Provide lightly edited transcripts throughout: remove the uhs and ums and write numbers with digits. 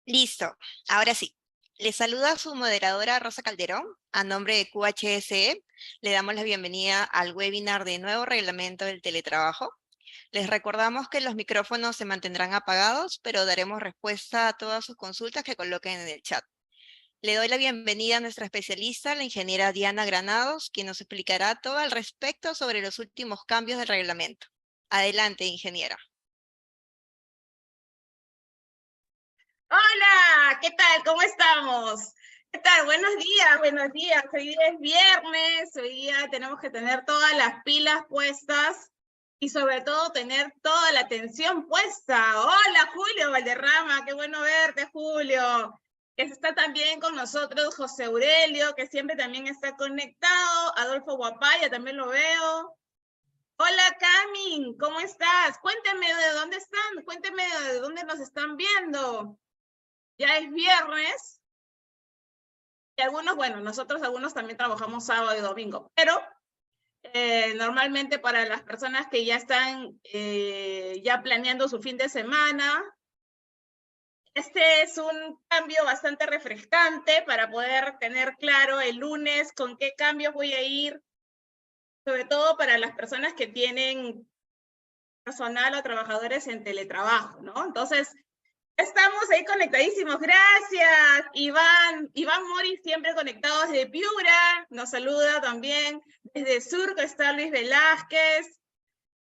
Listo, ahora sí. Le saluda su moderadora Rosa Calderón. A nombre de QHSE, le damos la bienvenida al webinar de nuevo reglamento del teletrabajo. Les recordamos que los micrófonos se mantendrán apagados, pero daremos respuesta a todas sus consultas que coloquen en el chat. Le doy la bienvenida a nuestra especialista, la ingeniera Diana Granados, quien nos explicará todo al respecto sobre los últimos cambios del reglamento. Adelante, ingeniera. Hola, ¿qué tal? ¿Cómo estamos? ¿Qué tal? Buenos días, buenos días. Hoy día es viernes, hoy día tenemos que tener todas las pilas puestas y sobre todo tener toda la atención puesta. Hola, Julio Valderrama, qué bueno verte, Julio. Que está también con nosotros José Aurelio, que siempre también está conectado. Adolfo Guapaya, también lo veo. Hola, Camin, ¿cómo estás? Cuénteme de dónde están, cuénteme de dónde nos están viendo. Ya es viernes, y algunos, bueno, nosotros algunos también trabajamos sábado y domingo, pero normalmente para las personas que ya están ya planeando su fin de semana, este es un cambio bastante refrescante para poder tener claro el lunes con qué cambios voy a ir, sobre todo para las personas que tienen personal o trabajadores en teletrabajo, ¿no? Entonces, estamos ahí conectadísimos, gracias, Iván Mori siempre conectado desde Piura, nos saluda también, desde Surco está Luis Velázquez,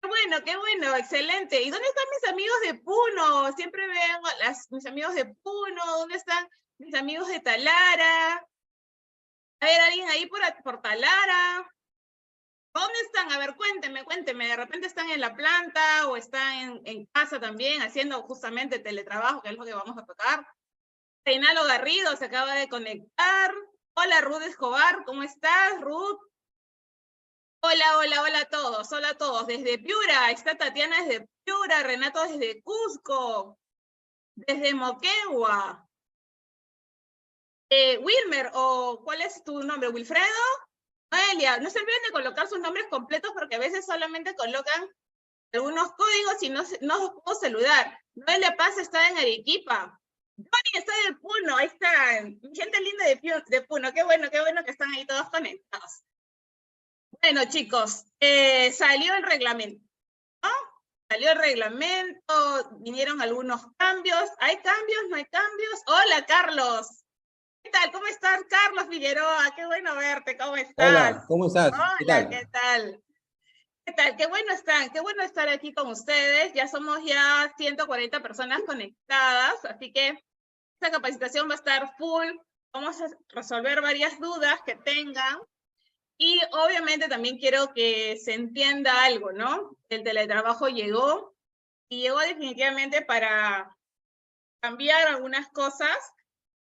qué bueno, excelente, ¿y dónde están mis amigos de Puno? Siempre veo mis amigos de Puno, ¿dónde están mis amigos de Talara? A ver, alguien ahí por Talara, ¿dónde están? A ver, cuénteme, de repente están en la planta o están en casa también haciendo justamente teletrabajo, que es lo que vamos a tocar. Reinaldo Garrido se acaba de conectar. Hola, Ruth Escobar, ¿cómo estás, Ruth? Hola a todos, hola a todos. Desde Piura, está Tatiana desde Piura, Renato desde Cusco, desde Moquegua. Wilmer, o ¿cuál es tu nombre? ¿Wilfredo? Noelia, no se olviden de colocar sus nombres completos porque a veces solamente colocan algunos códigos y no los puedo saludar. Noelia Paz está en Arequipa. Johnny está de Puno, ahí están. Gente linda de Puno, qué bueno que están ahí todos conectados. Bueno, chicos, salió el reglamento, ¿no? Salió el reglamento, vinieron algunos cambios. ¿Hay cambios? ¿No hay cambios? Hola, Carlos. ¿Qué tal? ¿Cómo estás, Carlos Figueroa? Qué bueno verte, ¿cómo estás? Hola, ¿cómo estás? ¿Qué Hola, tal? ¿qué tal? ¿Qué tal? Qué bueno están, qué bueno estar aquí con ustedes. Ya somos ya 140 personas conectadas, así que esta capacitación va a estar full. Vamos a resolver varias dudas que tengan. Y obviamente también quiero que se entienda algo, ¿no? El teletrabajo llegó y llegó definitivamente para cambiar algunas cosas.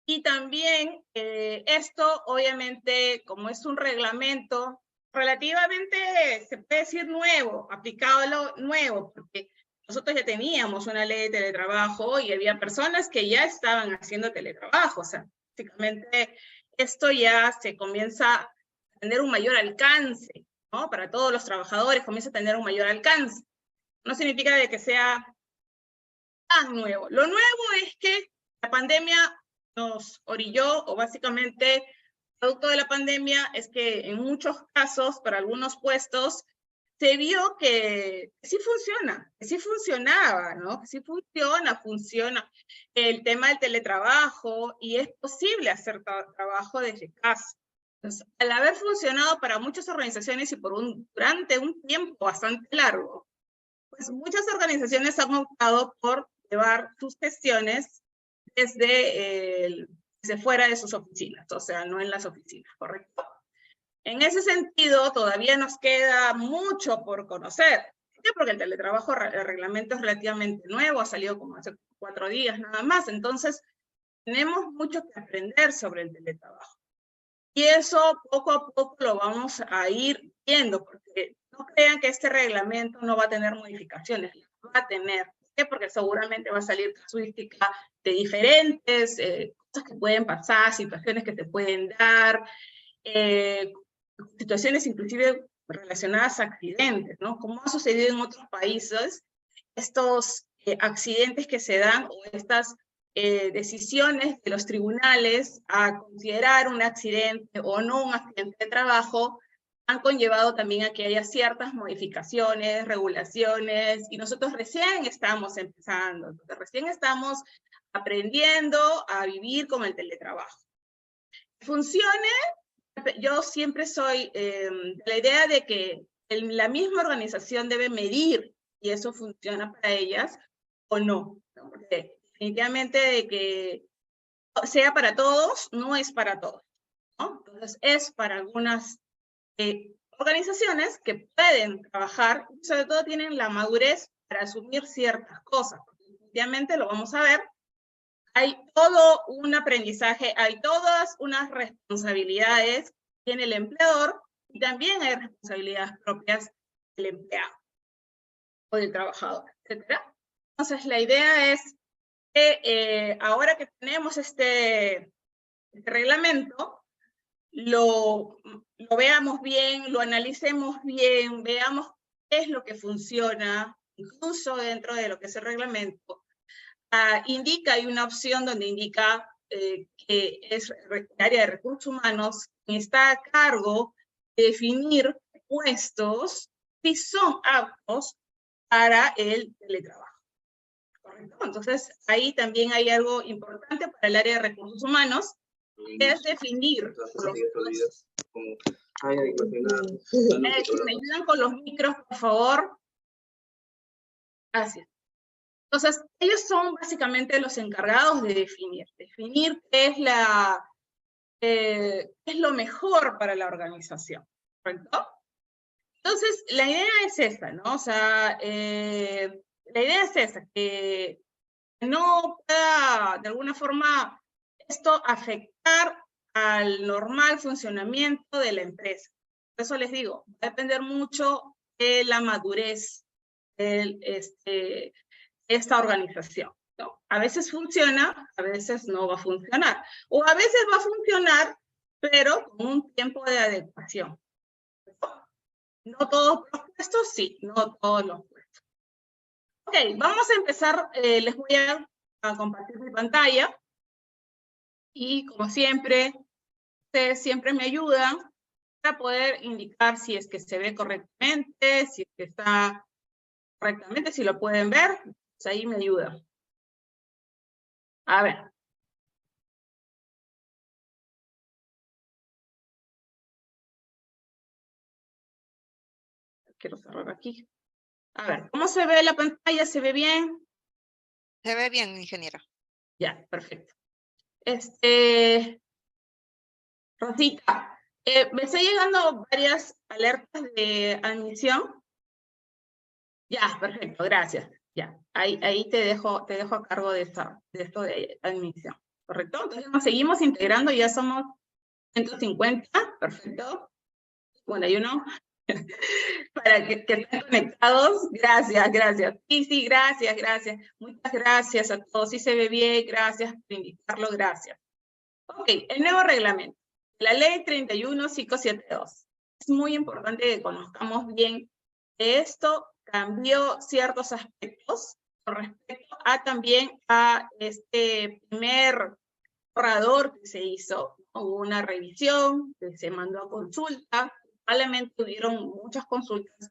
Y también esto, obviamente, como es un reglamento relativamente, se puede decir nuevo, aplicado a lo nuevo, porque nosotros ya teníamos una ley de teletrabajo y había personas que ya estaban haciendo teletrabajo. O sea, básicamente esto ya se comienza a tener un mayor alcance, ¿no? Para todos los trabajadores comienza a tener un mayor alcance. No significa de que sea tan nuevo. Lo nuevo es que la pandemia nos orilló, o básicamente, producto de la pandemia, es que en muchos casos, para algunos puestos, se vio que sí funciona, que sí funcionaba, ¿no? Que sí funciona el tema del teletrabajo y es posible hacer trabajo desde casa. Entonces, al haber funcionado para muchas organizaciones y durante un tiempo bastante largo, pues muchas organizaciones han optado por llevar sus gestiones desde fuera de sus oficinas, o sea, no en las oficinas, ¿correcto? En ese sentido, todavía nos queda mucho por conocer, porque el teletrabajo, el reglamento es relativamente nuevo, ha salido como hace 4 días nada más, entonces tenemos mucho que aprender sobre el teletrabajo. Y eso poco a poco lo vamos a ir viendo, porque no crean que este reglamento no va a tener modificaciones, va a tener. ¿Por qué? Porque seguramente va a salir casuística de diferentes cosas que pueden pasar, situaciones que se pueden dar, situaciones inclusive relacionadas a accidentes, ¿no? Como ha sucedido en otros países, estos accidentes que se dan o estas decisiones de los tribunales a considerar un accidente o no un accidente de trabajo han conllevado también a que haya ciertas modificaciones, regulaciones, y nosotros recién estamos empezando, entonces recién estamos aprendiendo a vivir con el teletrabajo. Funcione, yo siempre soy de la idea de que la misma organización debe medir si eso funciona para ellas o no. Porque definitivamente de que sea para todos, no es para todos, ¿no? Entonces es para algunas organizaciones que pueden trabajar, sobre todo tienen la madurez para asumir ciertas cosas. Definitivamente lo vamos a ver. Hay todo un aprendizaje, hay todas unas responsabilidades que tiene el empleador y también hay responsabilidades propias del empleado o del trabajador, etc. Entonces la idea es que ahora que tenemos este reglamento, lo veamos bien, lo analicemos bien, veamos qué es lo que funciona, incluso dentro de lo que es el reglamento. Indica, hay una opción donde indica que es el área de recursos humanos quien está a cargo de definir puestos si son aptos para el teletrabajo. ¿Correcto? Entonces, ahí también hay algo importante para el área de recursos humanos, que es definir los puestos. ¿Me ayudan con los micros, por favor? Gracias. Entonces, ellos son básicamente los encargados de definir qué es lo mejor para la organización, ¿correcto? Entonces, la idea es esa, ¿no? O sea, la idea es esa, que no pueda, de alguna forma, esto afectar al normal funcionamiento de la empresa. Por eso les digo, va a depender mucho de la madurez de esta organización, ¿no? A veces funciona, a veces no va a funcionar. O a veces va a funcionar, pero con un tiempo de adecuación. No todos los puestos, sí, no todos los puestos. Ok, vamos a empezar. Les voy a compartir mi pantalla. Y como siempre, ustedes siempre me ayudan para poder indicar si es que se ve correctamente, si es que está correctamente, si lo pueden ver, pues ahí me ayudan. A ver. Quiero cerrar aquí. A ver, ¿cómo se ve la pantalla? ¿Se ve bien? Se ve bien, ingeniero. Ya, perfecto. Rosita, me están llegando varias alertas de admisión. Ya, perfecto, gracias. Ya, ahí te dejo a cargo de esto de admisión, ¿correcto? Entonces nos seguimos integrando, ya somos 150, perfecto. 51. Para que estén conectados, gracias. Sí, gracias. Muchas gracias a todos. Sí se ve bien, gracias por indicarlo, gracias. Ok, el nuevo reglamento. La ley 31572. Es muy importante que conozcamos bien que esto cambió ciertos aspectos con respecto a también a este primer borrador que se hizo. Hubo una revisión que se mandó a consulta. Probablemente hubieron muchas consultas.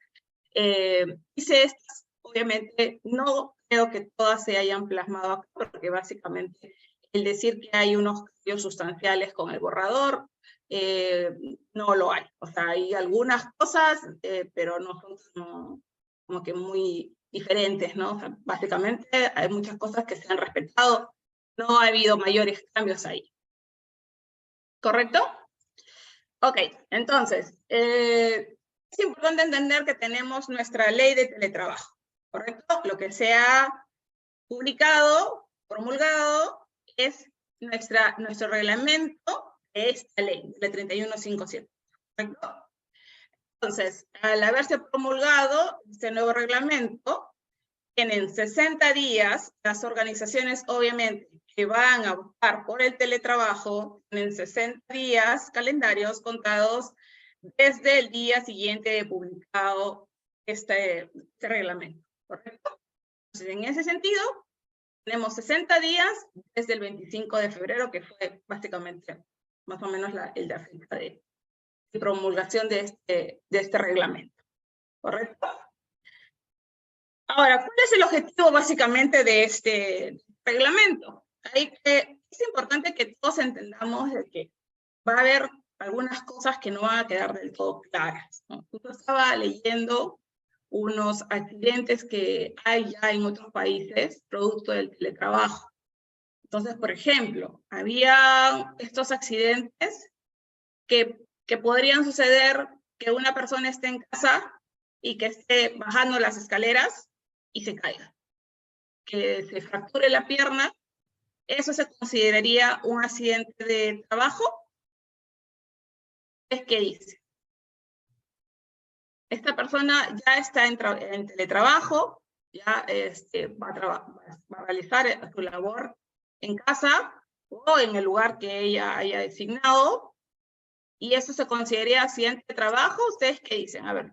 Hice estas, obviamente no creo que todas se hayan plasmado acá, porque básicamente el decir que hay unos cambios sustanciales con el borrador, no lo hay. O sea, hay algunas cosas, pero no son como que muy diferentes, ¿no? O sea, básicamente hay muchas cosas que se han respetado, no ha habido mayores cambios ahí. ¿Correcto? Ok, entonces, es importante entender que tenemos nuestra ley de teletrabajo, ¿correcto? Lo que se ha publicado, promulgado, es nuestro reglamento de esta ley, la 31572, ¿correcto? Entonces, al haberse promulgado este nuevo reglamento, tienen 60 días, las organizaciones obviamente que van a optar por el teletrabajo, tienen 60 días calendarios contados desde el día siguiente de publicado este reglamento, ¿correcto? Entonces, en ese sentido, Tenemos 60 días desde el 25 de febrero, que fue básicamente más o menos la fecha de promulgación de este reglamento. ¿Correcto? Ahora, ¿cuál es el objetivo básicamente de este reglamento? Es importante que todos entendamos de que va a haber algunas cosas que no van a quedar del todo claras, ¿no? Yo estaba leyendo unos accidentes que hay ya en otros países producto del teletrabajo. Entonces, por ejemplo, había estos accidentes que podrían suceder que una persona esté en casa y que esté bajando las escaleras y se caiga, que se fracture la pierna. ¿Eso se consideraría un accidente de trabajo? ¿Es qué dice? Esta persona ya está en teletrabajo, ya va a realizar su labor en casa o en el lugar que ella haya designado, y eso se consideraría accidente de trabajo. ¿Ustedes qué dicen? A ver.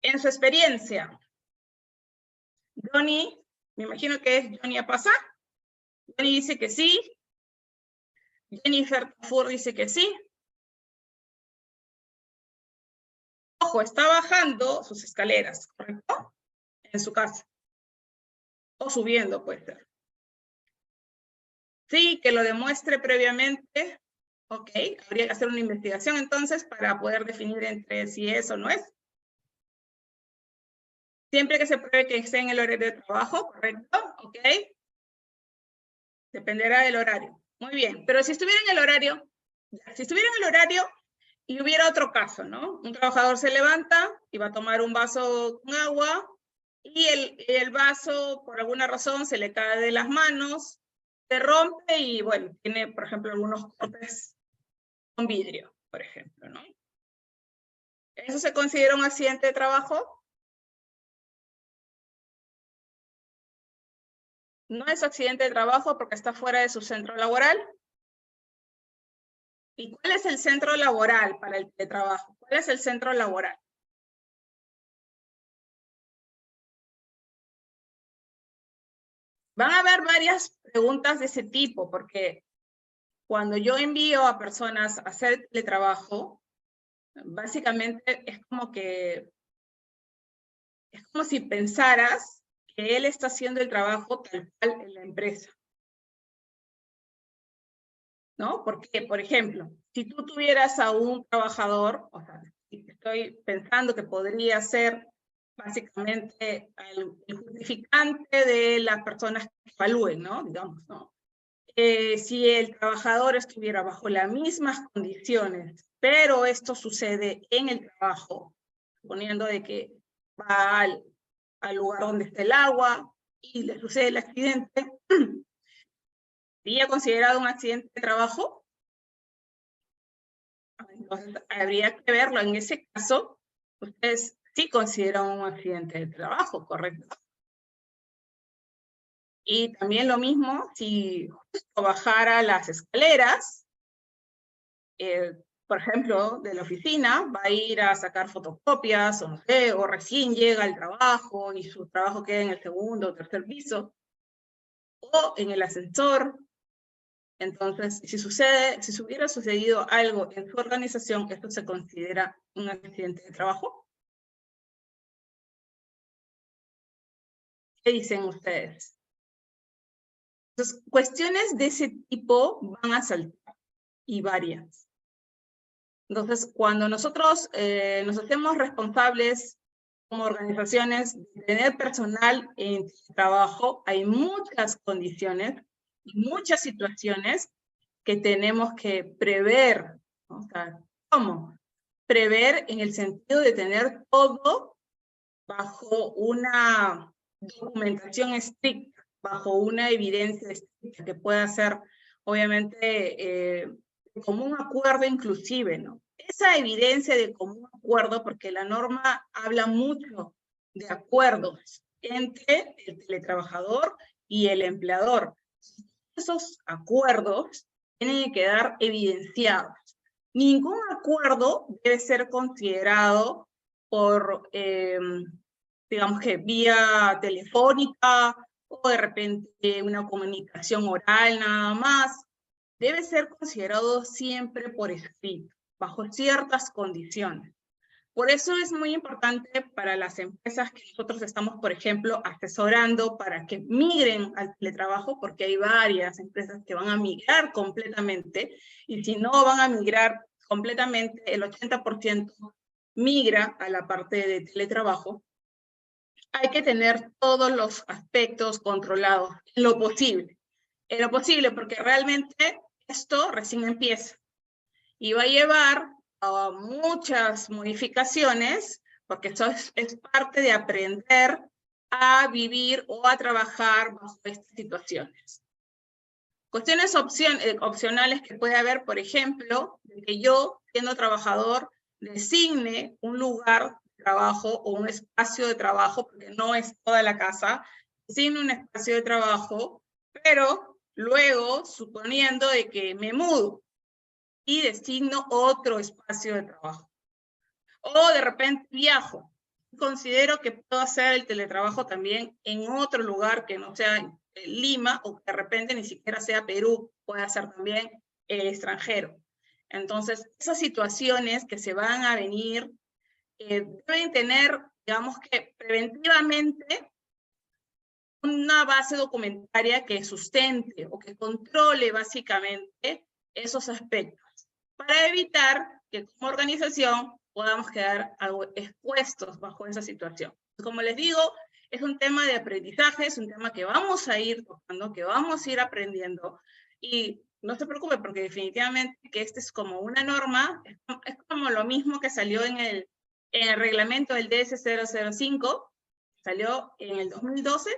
En su experiencia, Johnny, me imagino que es Johnny Apasa. Johnny dice que sí. Jennifer Tafur dice que sí. Ojo, está bajando sus escaleras, ¿correcto? En su casa. O subiendo, puede ser. Sí, que lo demuestre previamente. Ok, habría que hacer una investigación entonces para poder definir entre si es o no es. Siempre que se pruebe que esté en el horario de trabajo, ¿correcto? Ok. Dependerá del horario. Muy bien, pero si estuviera en el horario, y hubiera otro caso, ¿no? Un trabajador se levanta y va a tomar un vaso con agua y el vaso, por alguna razón, se le cae de las manos, se rompe y, bueno, tiene, por ejemplo, algunos cortes con vidrio, por ejemplo, ¿no? ¿Eso se considera un accidente de trabajo? No es accidente de trabajo porque está fuera de su centro laboral. ¿Y cuál es el centro laboral para el teletrabajo? ¿Cuál es el centro laboral? Van a haber varias preguntas de ese tipo, porque cuando yo envío a personas a hacer teletrabajo, básicamente es como si pensaras que él está haciendo el trabajo tal cual en la empresa, ¿no? Porque, por ejemplo, si tú tuvieras a un trabajador, o sea, estoy pensando que podría ser básicamente el justificante de las personas que evalúen, ¿no? Digamos, ¿no? Si el trabajador estuviera bajo las mismas condiciones, pero esto sucede en el trabajo, suponiendo de que va al lugar donde está el agua y le sucede el accidente, ¿sería considerado un accidente de trabajo? Entonces, habría que verlo. En ese caso, ustedes sí consideran un accidente de trabajo, ¿correcto? Y también lo mismo, si justo bajara las escaleras, por ejemplo, de la oficina, va a ir a sacar fotocopias, o no sé, o recién llega al trabajo y su trabajo queda en el segundo o tercer piso, o en el ascensor. Entonces, si hubiera sucedido algo en su organización, ¿esto se considera un accidente de trabajo? ¿Qué dicen ustedes? Entonces, cuestiones de ese tipo van a saltar, y varias. Entonces, cuando nosotros nos hacemos responsables como organizaciones de tener personal en trabajo, hay muchas condiciones y muchas situaciones que tenemos que prever, ¿no? O sea, ¿cómo? Prever en el sentido de tener todo bajo una documentación estricta, bajo una evidencia estricta que pueda ser, obviamente, como un acuerdo inclusive, ¿no? Esa evidencia de común acuerdo, porque la norma habla mucho de acuerdos entre el teletrabajador y el empleador. Esos acuerdos tienen que quedar evidenciados. Ningún acuerdo debe ser considerado por, digamos que vía telefónica o o de repente una comunicación oral nada más, debe ser considerado siempre por escrito, bajo ciertas condiciones. Por eso es muy importante para las empresas que nosotros estamos, por ejemplo, asesorando para que migren al teletrabajo, porque hay varias empresas que van a migrar completamente, y si no van a migrar completamente, el 80% migra a la parte de teletrabajo. Hay que tener todos los aspectos controlados, en lo posible, porque realmente esto recién empieza y va a llevar a muchas modificaciones, porque eso es parte de aprender a vivir o a trabajar bajo estas situaciones. Cuestiones opcionales que puede haber, por ejemplo, de que yo, siendo trabajador, designe un lugar de trabajo o un espacio de trabajo, porque no es toda la casa, designe un espacio de trabajo, pero luego, suponiendo de que me mudo, y designo otro espacio de trabajo. O de repente viajo. Considero que puedo hacer el teletrabajo también en otro lugar que no sea Lima, o que de repente ni siquiera sea Perú, puede ser también el extranjero. Entonces, esas situaciones que se van a venir deben tener, digamos que preventivamente, una base documentaria que sustente o que controle básicamente esos aspectos, para evitar que como organización podamos quedar algo expuestos bajo esa situación. Como les digo, es un tema de aprendizaje, es un tema que vamos a ir tocando, que vamos a ir aprendiendo, y no se preocupe porque definitivamente que este es como una norma, es como lo mismo que salió en el reglamento del DS005, salió en el 2012,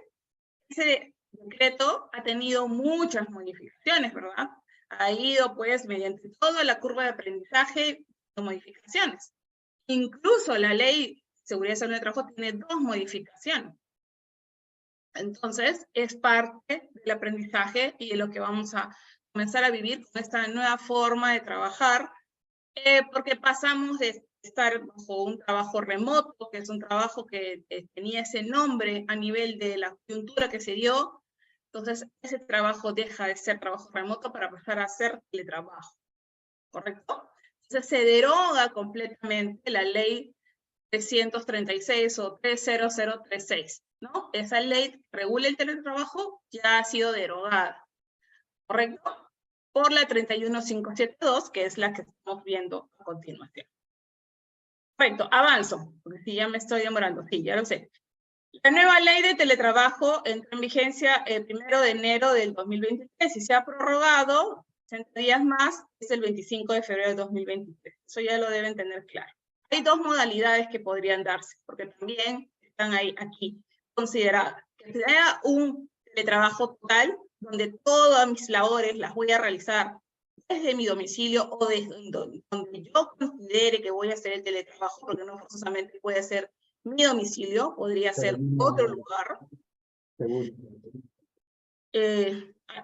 ese decreto ha tenido muchas modificaciones, ¿verdad? Ha ido, pues, mediante toda la curva de aprendizaje, de modificaciones. Incluso la ley de seguridad y salud de trabajo tiene 2 modificaciones. Entonces, es parte del aprendizaje y de lo que vamos a comenzar a vivir con esta nueva forma de trabajar, porque pasamos de estar bajo un trabajo remoto, que es un trabajo que tenía ese nombre a nivel de la coyuntura que se dio. Entonces, ese trabajo deja de ser trabajo remoto para pasar a ser teletrabajo, ¿correcto? Entonces, se deroga completamente la ley 336 o 30036, ¿no? Esa ley que regula el teletrabajo ya ha sido derogada, ¿correcto? Por la 31572, que es la que estamos viendo a continuación. Perfecto, avanzo, porque si ya me estoy demorando, sí, ya lo sé. La nueva ley de teletrabajo entra en vigencia el 1 de enero del 2023 y se ha prorrogado 60 días más, es el 25 de febrero de 2023. Eso ya lo deben tener claro. Hay 2 modalidades que podrían darse, porque también están ahí, aquí, consideradas. Que sea un teletrabajo total, donde todas mis labores las voy a realizar desde mi domicilio o desde donde yo considere que voy a hacer el teletrabajo, porque no forzosamente puede ser mi domicilio, podría ser otro lugar.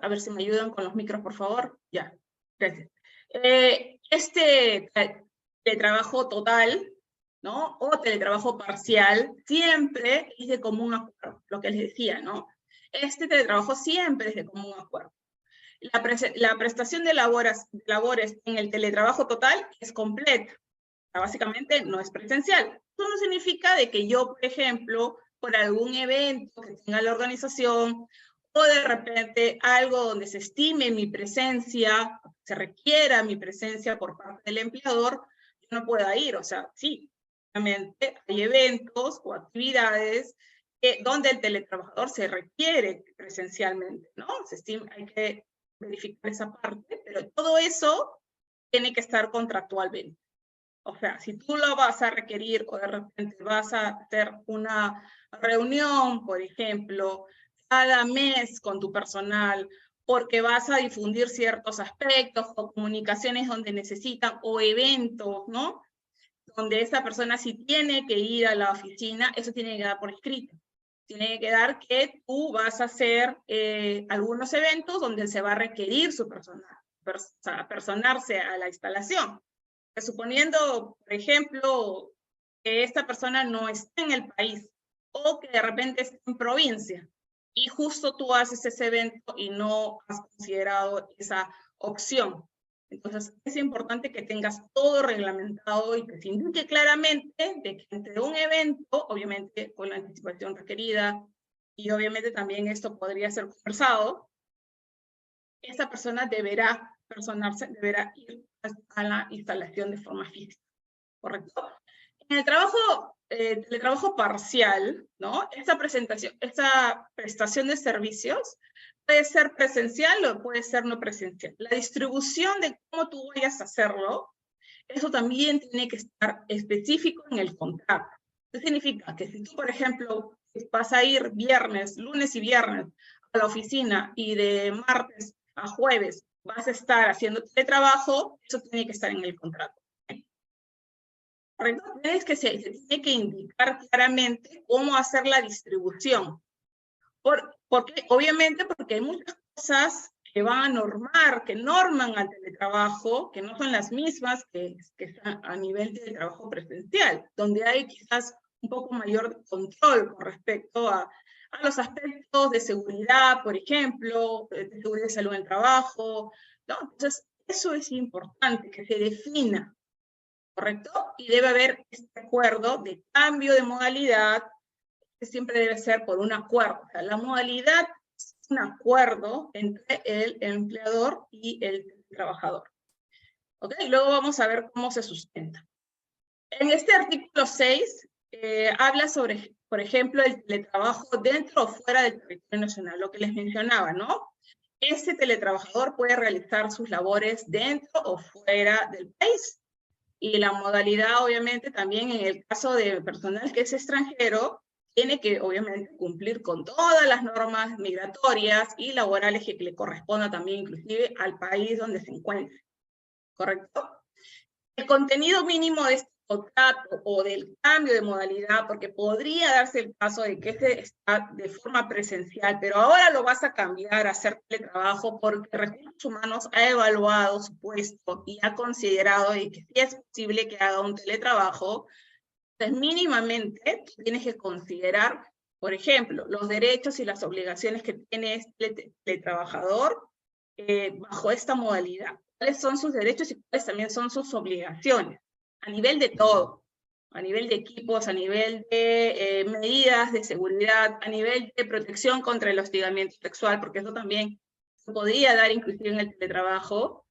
A ver si me ayudan con los micros, por favor. Ya, gracias. Este teletrabajo total, ¿no? O teletrabajo parcial, siempre es de común acuerdo, lo que les decía, ¿no? Este teletrabajo siempre es de común acuerdo. La prestación de labores en el teletrabajo total es completa. Básicamente no es presencial. Eso no significa de que yo, por ejemplo, por algún evento que tenga la organización, o de repente algo donde se estime mi presencia, se requiera mi presencia por parte del empleador, yo no pueda ir. O sea, sí, obviamente hay eventos o actividades donde el teletrabajador se requiere presencialmente, ¿no? Se estima, hay que verificar esa parte, pero todo eso tiene que estar contractualmente. O sea, si tú lo vas a requerir o de repente vas a hacer una reunión, por ejemplo, cada mes con tu personal, porque vas a difundir ciertos aspectos o comunicaciones donde necesitan, o eventos, ¿no? Donde esa persona sí tiene que ir a la oficina, eso tiene que quedar por escrito. Tiene que quedar que tú vas a hacer algunos eventos donde se va a requerir su personal, personarse a la instalación. Suponiendo, por ejemplo, que esta persona no está en el país o que de repente está en provincia. y justo tú haces ese evento y no has considerado esa opción. Entonces, es importante que tengas todo reglamentado y que se indique claramente de que entre un evento, obviamente con la anticipación requerida, y obviamente también esto podría ser conversado, esa persona deberá personarse, deberá ir a la instalación de forma física, ¿correcto? En el trabajo, teletrabajo parcial, ¿no? Esta prestación de servicios puede ser presencial o puede ser no presencial. La distribución de cómo tú vayas a hacerlo, eso también tiene que estar específico en el contrato. ¿Qué significa? Que si tú, por ejemplo, vas a ir viernes, lunes y viernes a la oficina y de martes a jueves vas a estar haciendo teletrabajo, eso tiene que estar en el contrato. ¿Correcto? Es que se tiene que indicar claramente cómo hacer la distribución. Obviamente porque hay muchas cosas que van a normar, que norman al teletrabajo, que no son las mismas que están a nivel de trabajo presencial, donde hay quizás un poco mayor control con respecto a los aspectos de seguridad, por ejemplo, de seguridad y salud en el trabajo, ¿no? Entonces, eso es importante, que se defina, ¿correcto? Y debe haber este acuerdo de cambio de modalidad, que siempre debe ser por un acuerdo. O sea, la modalidad es un acuerdo entre el empleador y el trabajador. ¿Ok? Luego vamos a ver cómo se sustenta. En este artículo 6 habla sobre, por ejemplo, el teletrabajo dentro o fuera del territorio nacional, lo que les mencionaba, ¿no? Este teletrabajador puede realizar sus labores dentro o fuera del país. Y la modalidad, obviamente, también en el caso de personal que es extranjero, tiene que, obviamente, cumplir con todas las normas migratorias y laborales que le corresponda también, inclusive, al país donde se encuentre. ¿Correcto? El contenido mínimo de este contrato o del cambio de modalidad, porque podría darse el caso de que este está de forma presencial, pero ahora lo vas a cambiar a hacer teletrabajo porque Recursos Humanos ha evaluado su puesto y ha considerado que sí es posible que haga un teletrabajo. Entonces, mínimamente tienes que considerar, por ejemplo, los derechos y las obligaciones que tiene este teletrabajador bajo esta modalidad. ¿Cuáles son sus derechos y cuáles también son sus obligaciones? A nivel de todo, a nivel de equipos, a nivel de medidas de seguridad, a nivel de protección contra el hostigamiento sexual, porque eso también se podría dar inclusive en el teletrabajo.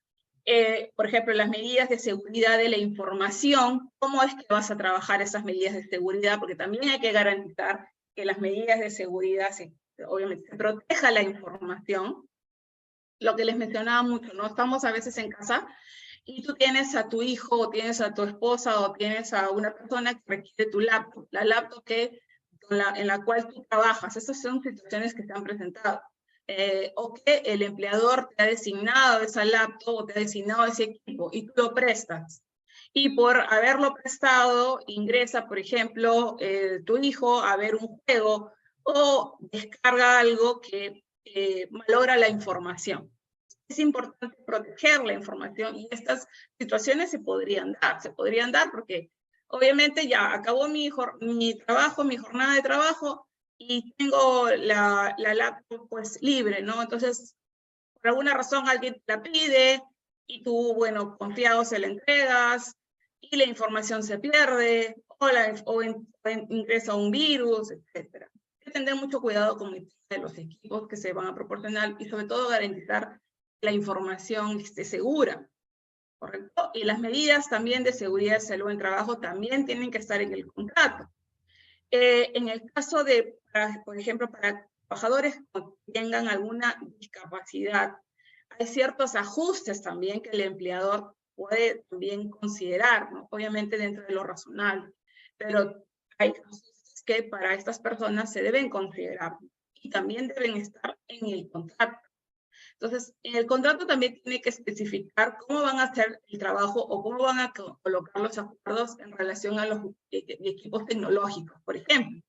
Por ejemplo, las medidas de seguridad de la información, cómo es que vas a trabajar esas medidas de seguridad, porque también hay que garantizar que las medidas de seguridad, obviamente, se proteja la información. Lo que les mencionaba mucho, ¿no? Estamos a veces en casa y tú tienes a tu hijo, o tienes a tu esposa, o tienes a una persona que requiere tu laptop, la laptop en la cual tú trabajas. Esas son situaciones que se han presentado. O que el empleador te ha designado esa laptop o te ha designado ese equipo y tú lo prestas. Y por haberlo prestado, ingresa, por ejemplo, tu hijo a ver un juego o descarga algo que malogra la información. Es importante proteger la información y estas situaciones se podrían dar porque obviamente ya acabó mi trabajo, mi jornada de trabajo y tengo la laptop pues libre, ¿no? Entonces, por alguna razón alguien te la pide y tú, bueno, confiado se la entregas y la información se pierde o ingresa un virus, etc. Hay que tener mucho cuidado con los equipos que se van a proporcionar y sobre todo garantizar que la información esté segura, ¿correcto? Y las medidas también de seguridad y salud en trabajo también tienen que estar en el contrato. En el caso de, por ejemplo, para trabajadores que tengan alguna discapacidad, hay ciertos ajustes también que el empleador puede también considerar, ¿no? Obviamente dentro de lo razonable, pero hay ajustes que para estas personas se deben considerar y también deben estar en el contrato. Entonces, en el contrato también tiene que especificar cómo van a hacer el trabajo o cómo van a colocar los acuerdos en relación a los equipos tecnológicos, por ejemplo.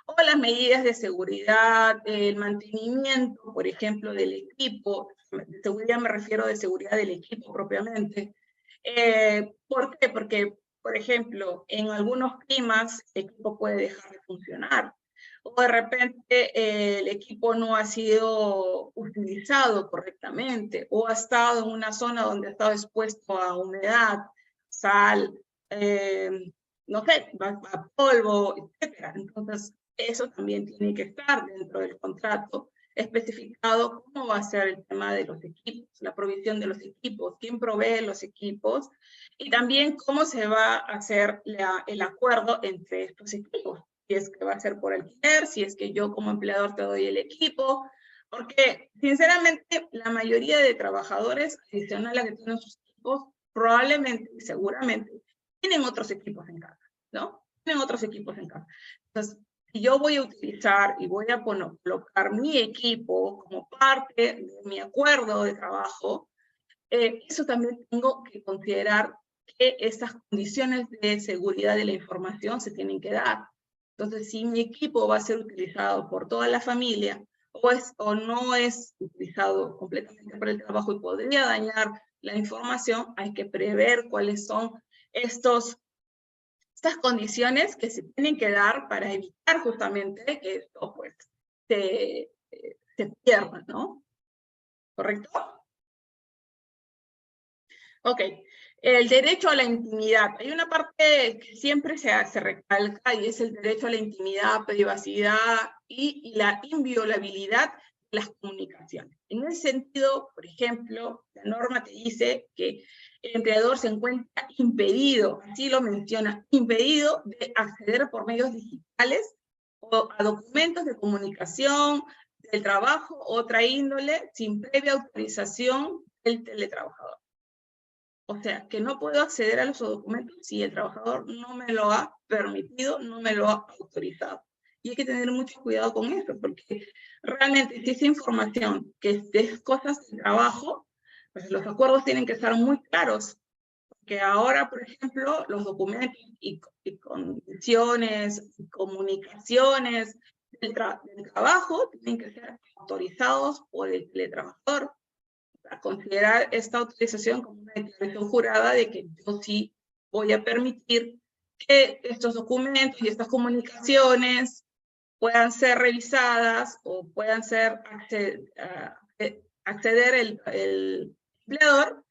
O las medidas de seguridad, el mantenimiento, por ejemplo, del equipo. De seguridad me refiero de seguridad del equipo propiamente. ¿Por qué? Porque, por ejemplo, en algunos climas el equipo puede dejar de funcionar. o de repente el equipo no ha sido utilizado correctamente, o ha estado en una zona donde ha estado expuesto a humedad, sal, no sé, a polvo, etc. Entonces, eso también tiene que estar dentro del contrato, especificado cómo va a ser el tema de los equipos, la provisión de los equipos, quién provee los equipos, y también cómo se va a hacer el acuerdo entre estos equipos. Si es que va a ser por alquiler, si es que yo como empleador te doy el equipo, porque sinceramente la mayoría de trabajadores, adicional a que tienen sus equipos, probablemente, seguramente, tienen otros equipos en casa, ¿no? Tienen otros equipos en casa. Entonces, si yo voy a utilizar y voy a colocar mi equipo como parte de mi acuerdo de trabajo, eso también tengo que considerar que estas condiciones de seguridad de la información se tienen que dar. Entonces, si mi equipo va a ser utilizado por toda la familia o no es utilizado completamente por el trabajo y podría dañar la información, hay que prever cuáles son estas condiciones que se tienen que dar para evitar justamente que esto pues, se pierda, ¿no? ¿Correcto? Ok, el derecho a la intimidad. Hay una parte que siempre se recalca y es el derecho a la intimidad, privacidad y la inviolabilidad de las comunicaciones. En ese sentido, por ejemplo, la norma te dice que el empleador se encuentra impedido, así lo menciona, impedido de acceder por medios digitales o a documentos de comunicación del trabajo o otra índole sin previa autorización del teletrabajador. O sea, que no puedo acceder a los documentos si el trabajador no me lo ha permitido, no me lo ha autorizado. Y hay que tener mucho cuidado con eso, porque realmente si esa información que es cosas de trabajo, pues los acuerdos tienen que estar muy claros. Porque ahora, por ejemplo, los documentos y condiciones, y comunicaciones del trabajo tienen que ser autorizados por el teletrabajador, a considerar esta autorización como una declaración jurada de que yo sí voy a permitir que estos documentos y estas comunicaciones puedan ser revisadas o puedan ser acceder el empleador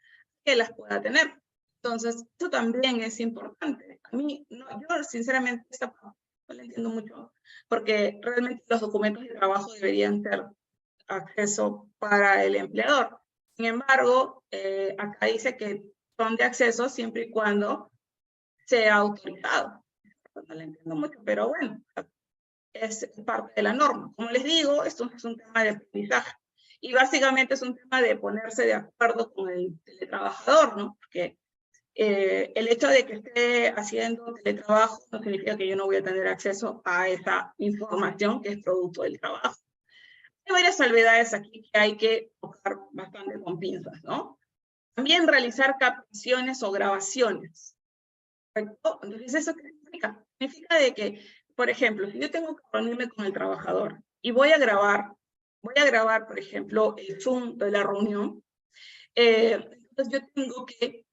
que las pueda tener. Entonces, esto también es importante. A mí, no, yo sinceramente esta parte no la entiendo mucho, porque realmente los documentos de trabajo deberían ser acceso para el empleador. Sin embargo, acá dice que son de acceso siempre y cuando sea autorizado. No lo entiendo mucho, pero bueno, es parte de la norma. Como les digo, esto es un tema de aprendizaje. Y básicamente es un tema de ponerse de acuerdo con el teletrabajador, ¿no? Porque el hecho de que esté haciendo teletrabajo no significa que yo no voy a tener acceso a esa información que es producto del trabajo. Hay varias salvedades aquí que hay que tocar bastante con pinzas, ¿no? También realizar captaciones o grabaciones, ¿correcto? Entonces, ¿eso qué significa? Significa de que, por ejemplo, si yo tengo que reunirme con el trabajador y voy a grabar, por ejemplo, el Zoom de la reunión, entonces yo tengo que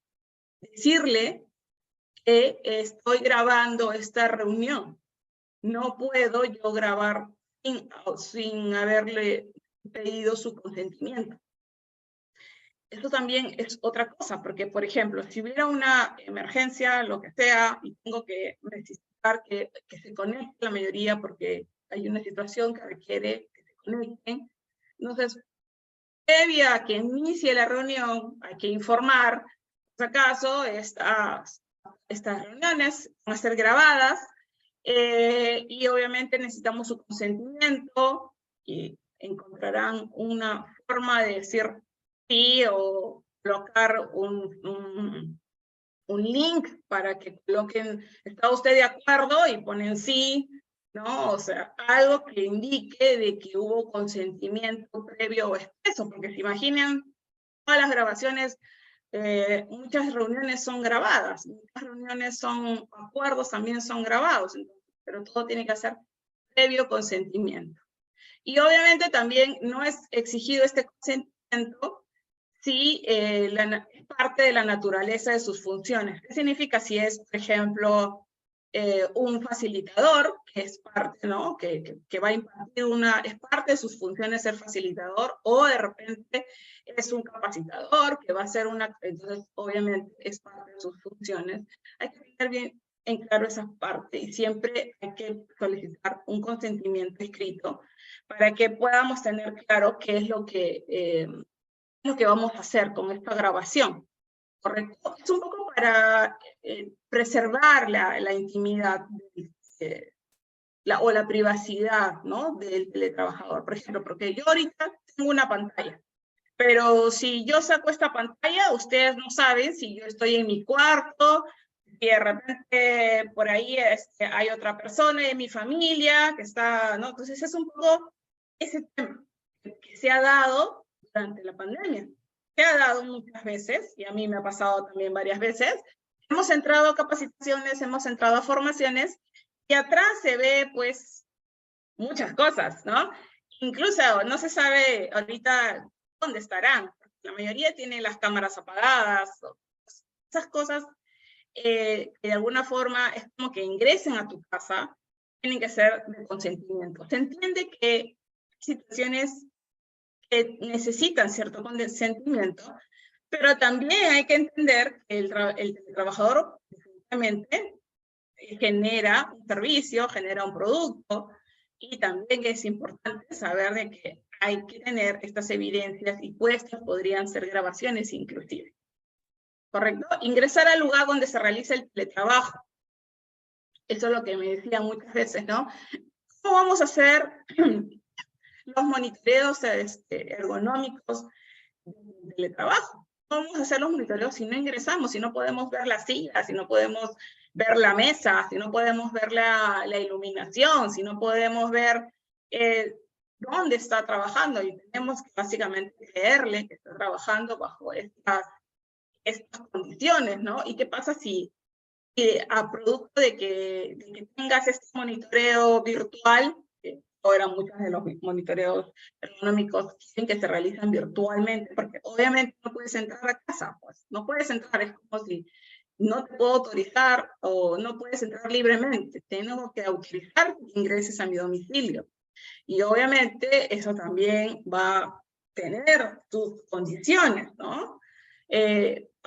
decirle que estoy grabando esta reunión. No puedo yo grabar sin haberle pedido su consentimiento. Eso también es otra cosa, porque, por ejemplo, si hubiera una emergencia, lo que sea, y tengo que necesitar que se conecte la mayoría porque hay una situación que requiere que se conecten, entonces, previa a que inicie la reunión, hay que informar, por si acaso, estas reuniones van a ser grabadas, y obviamente necesitamos su consentimiento, y encontrarán una forma de decir sí o colocar un link para que coloquen, ¿está usted de acuerdo? Y ponen sí, ¿no? O sea, algo que indique de que hubo consentimiento previo o expreso, porque se imaginan todas las grabaciones, muchas reuniones son grabadas, muchas reuniones son acuerdos, también son grabados, pero todo tiene que ser previo consentimiento. Y obviamente también no es exigido este consentimiento si es parte de la naturaleza de sus funciones. ¿Qué significa si es, por ejemplo, un facilitador, que es parte, ¿no? Que va a impartir es parte de sus funciones ser facilitador, o de repente es un capacitador, que va a ser entonces obviamente es parte de sus funciones. Hay que tener bien en claro esa parte, y siempre hay que solicitar un consentimiento escrito para que podamos tener claro qué es lo que vamos a hacer con esta grabación. ¿Correcto? Es un poco para preservar la intimidad o la privacidad, ¿no? Del teletrabajador. Por ejemplo, porque yo ahorita tengo una pantalla, pero si yo saco esta pantalla, ustedes no saben si yo estoy en mi cuarto, y de repente por ahí hay otra persona de mi familia que está, ¿no? Entonces es un poco ese tema que se ha dado durante la pandemia. Se ha dado muchas veces, y a mí me ha pasado también varias veces. Hemos entrado a capacitaciones, hemos entrado a formaciones, y atrás se ve, pues, muchas cosas, ¿no? Incluso no se sabe ahorita dónde estarán. La mayoría tienen las cámaras apagadas, esas cosas que de alguna forma es como que ingresen a tu casa, tienen que ser de consentimiento. Se entiende que hay situaciones que necesitan cierto consentimiento, pero también hay que entender que el trabajador definitivamente genera un servicio, genera un producto, y también es importante saber de que hay que tener estas evidencias, y puestas podrían ser grabaciones inclusive. ¿Correcto? Ingresar al lugar donde se realiza el teletrabajo. Eso es lo que me decían muchas veces, ¿no? ¿Cómo vamos a hacer los monitoreos ergonómicos del teletrabajo? ¿Cómo vamos a hacer los monitoreos si no ingresamos, si no podemos ver las sillas, si no podemos ver la mesa, si no podemos ver la iluminación, si no podemos ver dónde está trabajando? Y tenemos que básicamente creerle que está trabajando bajo estas condiciones, ¿no? ¿Y qué pasa si a producto de que tengas este monitoreo virtual, ahora muchos de los monitoreos ergonómicos dicen que se realizan virtualmente, porque obviamente no puedes entrar a casa, pues no puedes entrar, es como si no te puedo autorizar o no puedes entrar libremente, tengo que autorizar que ingreses a mi domicilio. Y obviamente eso también va a tener tus condiciones, ¿no?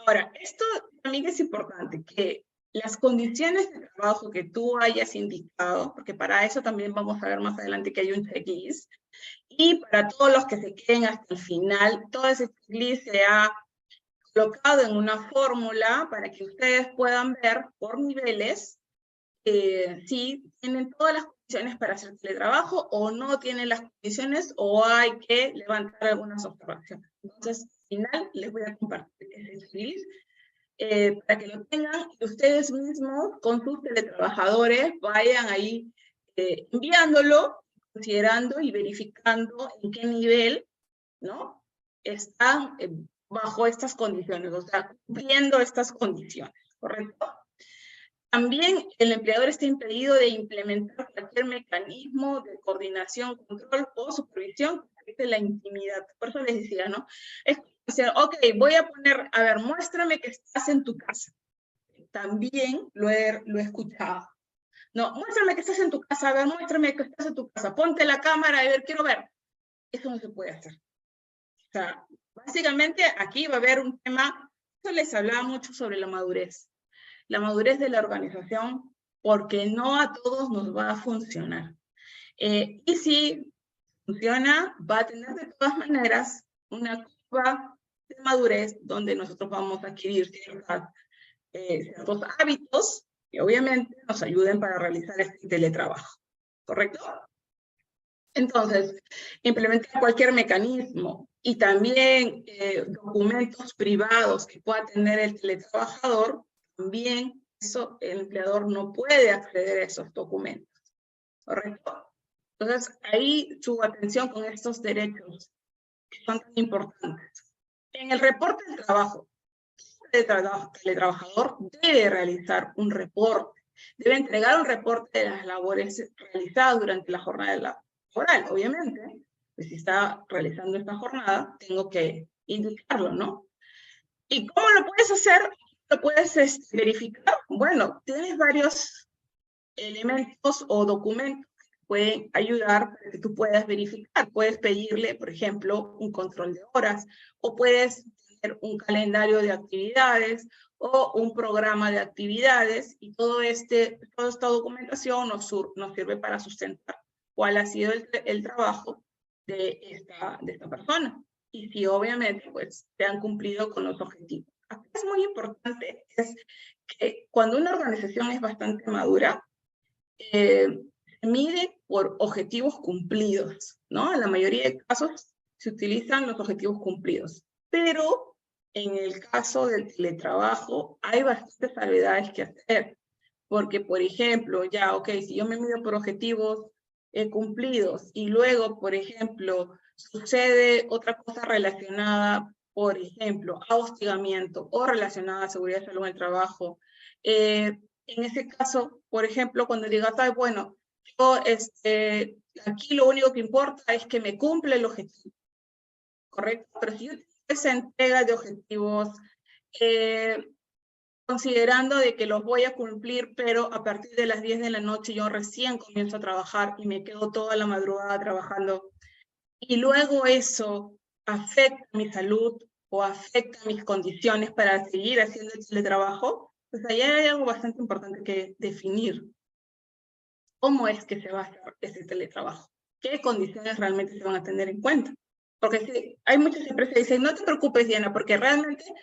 Ahora, esto también es importante, que las condiciones de trabajo que tú hayas indicado, porque para eso también vamos a ver más adelante que hay un checklist, y para todos los que se queden hasta el final, todo ese checklist se ha colocado en una fórmula para que ustedes puedan ver por niveles si tienen todas las condiciones para hacer teletrabajo o no tienen las condiciones, o hay que levantar algunas observaciones. Entonces, al final les voy a compartir ese checklist para que lo tengan, y ustedes mismos con sus teletrabajadores vayan ahí enviándolo, considerando y verificando en qué nivel, ¿no?, están bajo estas condiciones, o sea, cumpliendo estas condiciones, ¿correcto? También el empleador está impedido de implementar cualquier mecanismo de coordinación, control o supervisión que afecte la intimidad. Por eso les decía, ¿no? Es decir, ok, voy a poner, a ver, muéstrame que estás en tu casa. También lo he escuchado. No, muéstrame que estás en tu casa, a ver, muéstrame que estás en tu casa. Ponte la cámara, a ver, quiero ver. Eso no se puede hacer. O sea, básicamente aquí va a haber un tema, yo les hablaba mucho sobre la madurez de la organización, porque no a todos nos va a funcionar. Y si funciona, va a tener de todas maneras una curva de madurez donde nosotros vamos a adquirir ciertos hábitos que obviamente nos ayuden para realizar este teletrabajo, ¿correcto? Entonces, implementar cualquier mecanismo y también documentos privados que pueda tener el teletrabajador, también eso el empleador no puede acceder a esos documentos, ¿correcto? Entonces, ahí su atención con estos derechos que son tan importantes. En el reporte del trabajo, el teletrabajador debe realizar un reporte, debe entregar un reporte de las labores realizadas durante la jornada laboral, obviamente. Pues si está realizando esta jornada, tengo que indicarlo, ¿no? ¿Y cómo lo puedes hacer? ¿Lo puedes verificar? Bueno, tienes varios elementos o documentos que pueden ayudar para que tú puedas verificar. Puedes pedirle, por ejemplo, un control de horas, o puedes tener un calendario de actividades, o un programa de actividades, y toda esta documentación nos sirve para sustentar cuál ha sido el trabajo de esta persona. Y si obviamente pues se han cumplido con los objetivos. Aquí es muy importante es que cuando una organización es bastante madura, se mide por objetivos cumplidos, ¿no? En la mayoría de casos se utilizan los objetivos cumplidos, pero en el caso del teletrabajo hay bastantes salvedades que hacer, porque por ejemplo, ya, ok, si yo me mido por objetivos cumplidos y luego, por ejemplo, sucede otra cosa relacionada, por ejemplo, a hostigamiento o relacionada a seguridad y salud en el trabajo, en ese caso, por ejemplo, cuando digas, ay, bueno, yo aquí lo único que importa es que me cumple el objetivo, ¿correcto? Pero si yo tengo esa entrega de objetivos, considerando de que los voy a cumplir, pero a partir de las 10 de la noche yo recién comienzo a trabajar y me quedo toda la madrugada trabajando, y luego eso afecta mi salud o afecta mis condiciones para seguir haciendo el teletrabajo, pues ahí hay algo bastante importante que definir. ¿Cómo es que se va a hacer ese teletrabajo? ¿Qué condiciones realmente se van a tener en cuenta? Porque sí, hay muchas empresas que dicen, no te preocupes, Diana, porque realmente a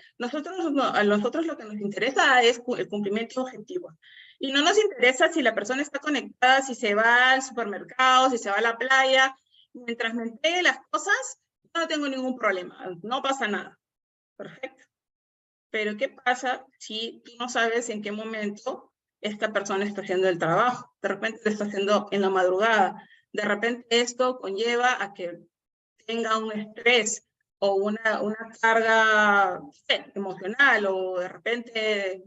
nosotros lo que nos interesa es el cumplimiento de objetivos. Y no nos interesa si la persona está conectada, si se va al supermercado, si se va a la playa. Mientras me entregue las cosas, no tengo ningún problema, no pasa nada. Perfecto. Pero ¿qué pasa si tú no sabes en qué momento esta persona está haciendo el trabajo? De repente lo está haciendo en la madrugada. De repente esto conlleva a que tenga un estrés o una carga emocional, o de repente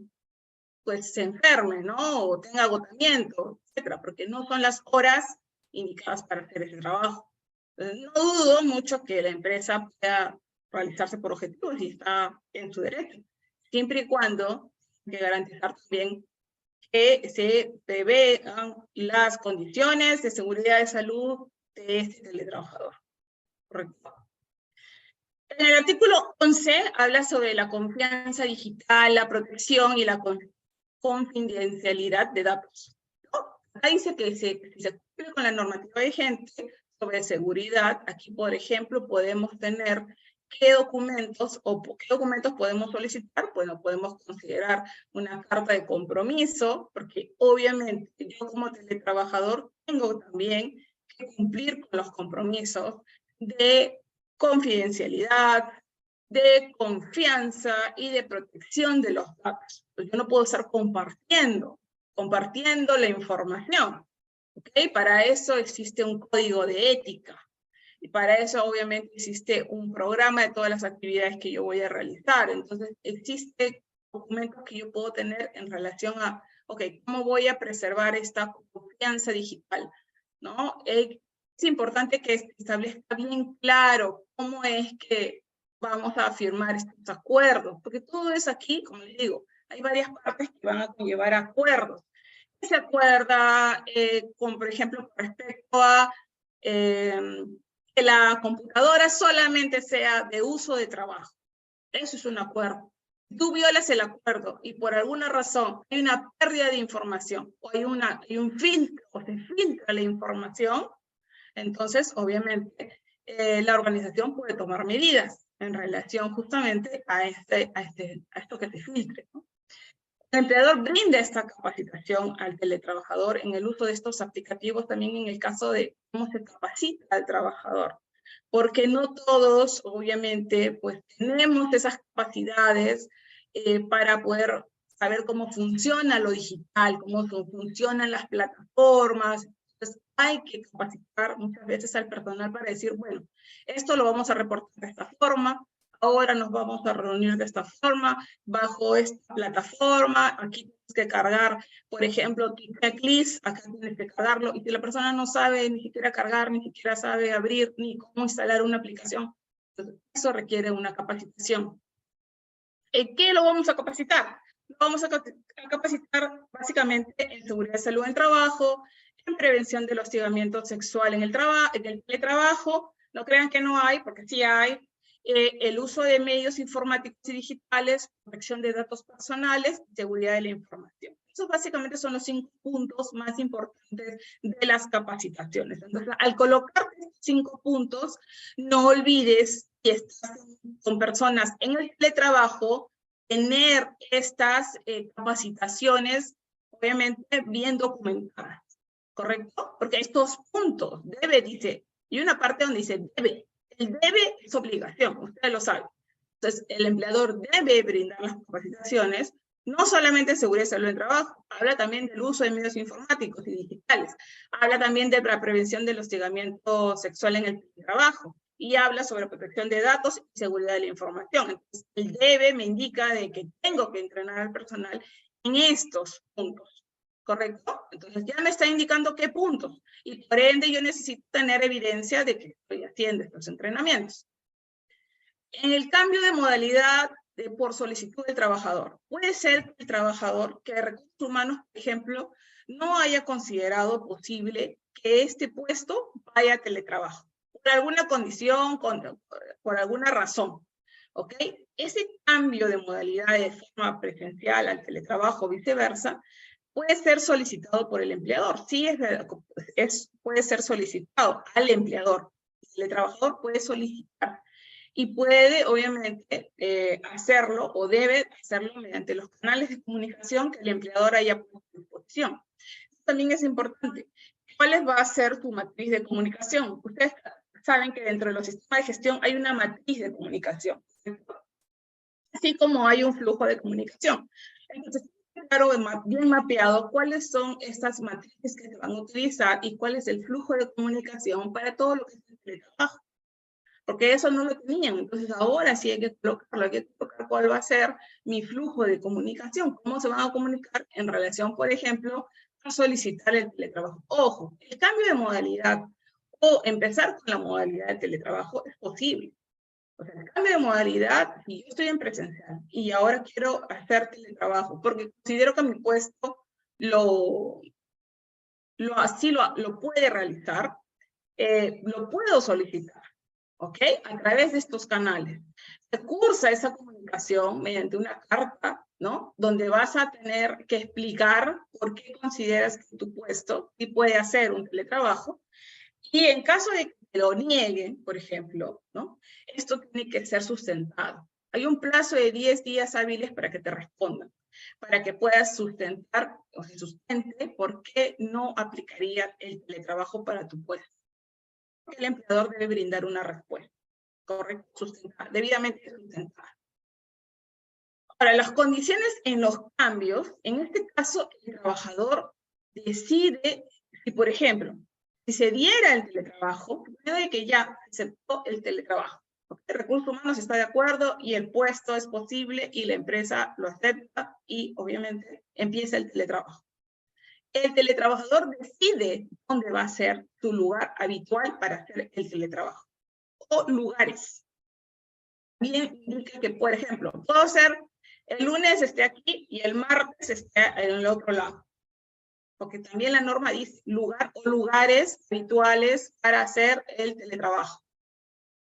pues se enferme, ¿no? O tenga agotamiento, etcétera, porque no son las horas indicadas para hacer ese trabajo. Entonces, no dudo mucho que la empresa pueda realizarse por objetivos y está en su derecho, siempre y cuando hay que garantizar también que se prevean las condiciones de seguridad de salud de este teletrabajador. Correcto. En el artículo 11 habla sobre la confianza digital, la protección y la confidencialidad de datos, ¿no? Acá dice que si se cumple con la normativa vigente sobre seguridad, aquí, por ejemplo, podemos tener qué documentos podemos solicitar. Bueno, podemos considerar una carta de compromiso, porque obviamente yo como teletrabajador tengo también que cumplir con los compromisos de confidencialidad, de confianza y de protección de los datos. Pues yo no puedo estar compartiendo la información, ¿ok? Para eso existe un código de ética, y para eso obviamente existe un programa de todas las actividades que yo voy a realizar. Entonces existen documentos que yo puedo tener en relación a, ok, ¿cómo voy a preservar esta confianza digital? ¿No? Es importante que establezca bien claro cómo es que vamos a firmar estos acuerdos, porque todo es aquí, como les digo, hay varias partes que van a conllevar acuerdos. Se acuerda, por ejemplo, respecto a que la computadora solamente sea de uso de trabajo. Eso es un acuerdo. Tú violas el acuerdo y por alguna razón hay una pérdida de información o hay un filtro, o se filtra la información, entonces obviamente la organización puede tomar medidas en relación justamente a esto que se filtre, ¿no? El empleador brinda esta capacitación al teletrabajador en el uso de estos aplicativos, también en el caso de cómo se capacita al trabajador, porque no todos, obviamente, pues tenemos esas capacidades para poder saber cómo funciona lo digital, cómo funcionan las plataformas. Entonces hay que capacitar muchas veces al personal para decir, bueno, esto lo vamos a reportar de esta forma, ahora nos vamos a reunir de esta forma, bajo esta plataforma, aquí tienes que cargar, por ejemplo, tu checklist, acá tienes que cargarlo, y si la persona no sabe ni siquiera cargar, ni siquiera sabe abrir, ni cómo instalar una aplicación, entonces eso requiere una capacitación. ¿En qué lo vamos a capacitar? Lo vamos a capacitar básicamente en seguridad de salud en el trabajo, en prevención del hostigamiento sexual en el teletrabajo. No crean que no hay, porque sí hay. El uso de medios informáticos y digitales, protección de datos personales, seguridad de la información. Esos básicamente son los 5 puntos más importantes de las capacitaciones. Entonces, al colocar 5 puntos, no olvides que estás con personas en el teletrabajo, tener estas capacitaciones, obviamente, bien documentadas, ¿correcto? Porque estos puntos, debe, dice, y una parte donde dice debe. El debe es obligación, ustedes lo saben. Entonces, el empleador debe brindar las capacitaciones, no solamente de seguridad y salud en el trabajo, habla también del uso de medios informáticos y digitales, habla también de la prevención del hostigamiento sexual en el trabajo, y habla sobre protección de datos y seguridad de la información. Entonces, el debe me indica de que tengo que entrenar al personal en estos puntos, ¿correcto? Entonces ya me está indicando qué puntos, y por ende yo necesito tener evidencia de que estoy haciendo estos entrenamientos. En el cambio de modalidad por solicitud del trabajador, puede ser que el trabajador, que de recursos humanos, por ejemplo, no haya considerado posible que este puesto vaya a teletrabajo, por alguna condición, por alguna razón, ¿ok? Ese cambio de modalidad de forma presencial al teletrabajo, viceversa, puede ser solicitado por el empleador. Sí, puede ser solicitado al empleador. El trabajador puede solicitar y puede, obviamente, hacerlo o debe hacerlo mediante los canales de comunicación que el empleador haya puesto a disposición. También es importante. ¿Cuál va a ser tu matriz de comunicación? Ustedes saben que dentro de los sistemas de gestión hay una matriz de comunicación, así como hay un flujo de comunicación. Entonces, claro, bien mapeado cuáles son estas matrices que se van a utilizar y cuál es el flujo de comunicación para todo lo que es el teletrabajo. Porque eso no lo tenían, entonces ahora sí hay que colocarlo, hay que colocar cuál va a ser mi flujo de comunicación, cómo se van a comunicar en relación, por ejemplo, a solicitar el teletrabajo. Ojo, el cambio de modalidad o empezar con la modalidad de teletrabajo es posible. O sea, el cambio de modalidad, si yo estoy en presencial y ahora quiero hacer teletrabajo, porque considero que mi puesto lo puede realizar, lo puedo solicitar, ¿ok? A través de estos canales. Se cursa esa comunicación mediante una carta, ¿no? Donde vas a tener que explicar por qué consideras que tu puesto sí puede hacer un teletrabajo. Y en caso de que lo nieguen, por ejemplo, ¿no? Esto tiene que ser sustentado. Hay un plazo de 10 días hábiles para que te respondan, para que puedas sustentar o se sustente por qué no aplicaría el teletrabajo para tu puesto. El empleador debe brindar una respuesta, correcta, sustentada, debidamente sustentada. Ahora, las condiciones en los cambios, en este caso, el trabajador decide si, por ejemplo, si se diera el teletrabajo, puede que ya aceptó el teletrabajo. El recurso humano está de acuerdo y el puesto es posible y la empresa lo acepta y obviamente empieza el teletrabajo. El teletrabajador decide dónde va a ser su lugar habitual para hacer el teletrabajo. O lugares. Bien indica que, por ejemplo, puedo ser el lunes esté aquí y el martes esté en el otro lado. Porque también la norma dice lugar o lugares habituales para hacer el teletrabajo.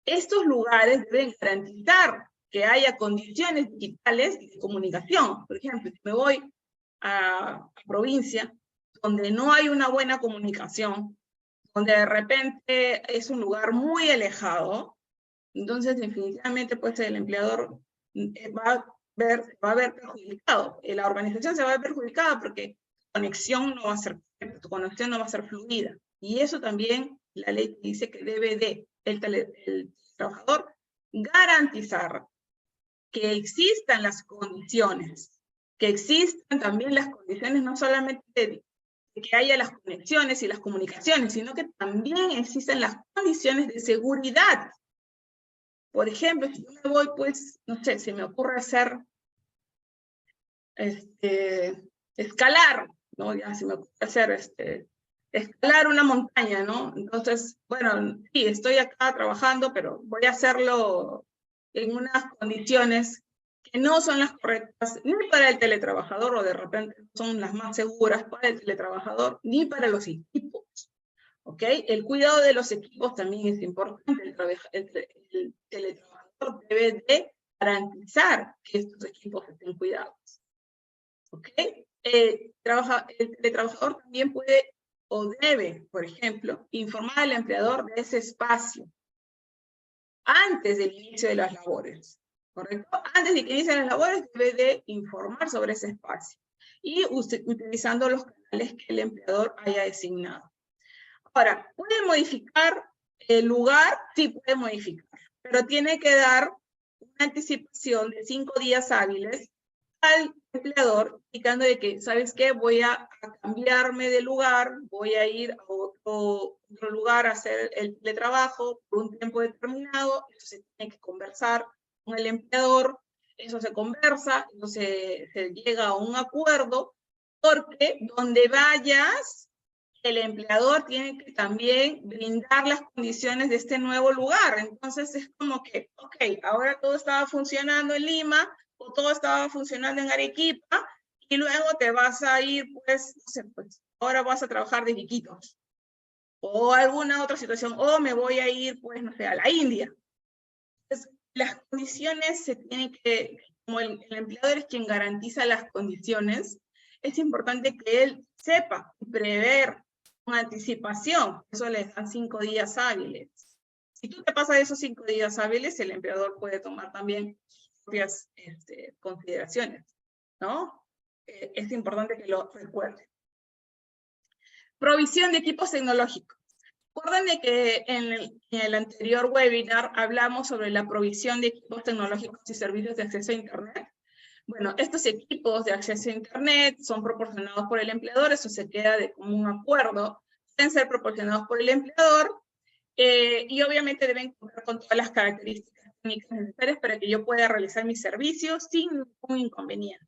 Estos lugares deben garantizar que haya condiciones digitales de comunicación. Por ejemplo, si me voy a provincia, donde no hay una buena comunicación, donde de repente es un lugar muy alejado, entonces definitivamente pues el empleador va a ver perjudicado. La organización se va a ver perjudicada porque tu conexión no va a ser perfecta, tu conexión no va a ser fluida. Y eso también la ley dice que debe de el trabajador garantizar que existan las condiciones, que existan también las condiciones no solamente de que haya las conexiones y las comunicaciones, sino que también existen las condiciones de seguridad. Por ejemplo, si yo me voy, pues, no sé, se me ocurre hacer, escalar, ¿no? Ya se me ocurre hacer, escalar una montaña, ¿no? Entonces, bueno, sí, estoy acá trabajando, pero voy a hacerlo en unas condiciones que no son las correctas ni para el teletrabajador, o de repente son las más seguras para el teletrabajador, ni para los equipos. ¿Ok? El cuidado de los equipos también es importante. El teletrabajador debe de garantizar que estos equipos estén cuidados. ¿Ok? El teletrabajador también puede o debe, por ejemplo, informar al empleador de ese espacio antes del inicio de las labores. ¿Correcto? Antes de que inicien las labores debe de informar sobre ese espacio y utilizando los canales que el empleador haya designado. Ahora, ¿puede modificar el lugar? Sí, puede modificar, pero tiene que dar una anticipación de 5 días hábiles al empleador, indicando de que, ¿sabes qué? Voy a cambiarme de lugar, voy a ir a otro lugar a hacer el teletrabajo por un tiempo determinado, eso se tiene que conversar con el empleador, eso se conversa, entonces se llega a un acuerdo, porque donde vayas, el empleador tiene que también brindar las condiciones de este nuevo lugar. Entonces es como que, ok, ahora todo estaba funcionando en Lima, o todo estaba funcionando en Arequipa, y luego te vas a ir, pues, no sé, pues, ahora vas a trabajar de Iquitos, o alguna otra situación, o me voy a ir, pues, no sé, a la India. Entonces, las condiciones se tienen que, como el empleador es quien garantiza las condiciones, es importante que él sepa prever con anticipación. Eso les dan 5 días hábiles. Si tú te pasas esos 5 días hábiles, el empleador puede tomar también sus propias consideraciones, ¿no? Es importante que lo recuerden. Provisión de equipos tecnológicos. Recuerden que en el anterior webinar hablamos sobre la provisión de equipos tecnológicos y servicios de acceso a Internet. Bueno, estos equipos de acceso a Internet son proporcionados por el empleador, eso se queda de común acuerdo, deben ser proporcionados por el empleador, y obviamente deben contar con todas las características técnicas necesarias para que yo pueda realizar mis servicios sin ningún inconveniente,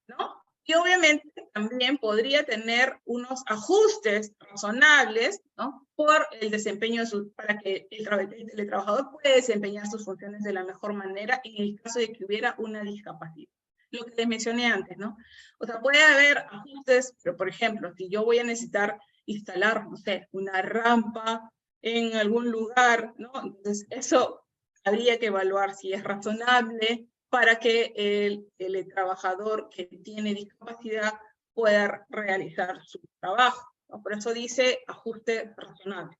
¿no? Y obviamente también podría tener unos ajustes razonables, ¿no? Por el desempeño para que el teletrabajador pueda desempeñar sus funciones de la mejor manera en el caso de que hubiera una discapacidad. Lo que les mencioné antes, ¿no? O sea, puede haber ajustes, pero por ejemplo, si yo voy a necesitar instalar, no sé, una rampa en algún lugar, ¿no? Entonces, eso habría que evaluar si es razonable para que el trabajador que tiene discapacidad pueda realizar su trabajo, ¿no? Por eso dice ajuste razonable.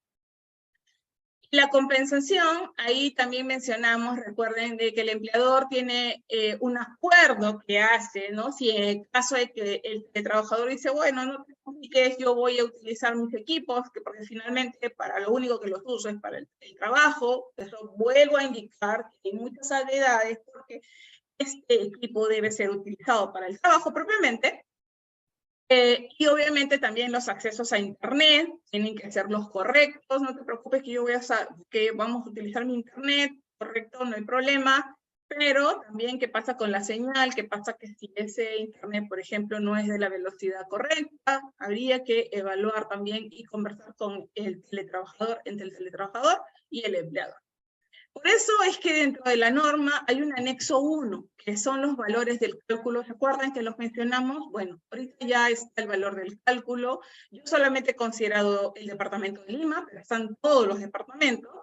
La compensación, ahí también mencionamos, recuerden de que el empleador tiene un acuerdo que hace, ¿no? Si en el caso de que el trabajador dice, bueno, no te compliques, yo voy a utilizar mis equipos, porque finalmente para lo único que los uso es para el trabajo, eso vuelvo a indicar que hay muchas salvedades, porque este equipo debe ser utilizado para el trabajo propiamente, y obviamente también los accesos a Internet tienen que ser los correctos. No te preocupes que que vamos a utilizar mi Internet, correcto, no hay problema. Pero también qué pasa con la señal, qué pasa que si ese Internet, por ejemplo, no es de la velocidad correcta, habría que evaluar también y conversar con el teletrabajador, entre el teletrabajador y el empleador. Por eso es que dentro de la norma hay un anexo 1, que son los valores del cálculo. ¿Recuerdan que los mencionamos? Bueno, ahorita ya está el valor del cálculo. Yo solamente he considerado el departamento de Lima, pero están todos los departamentos.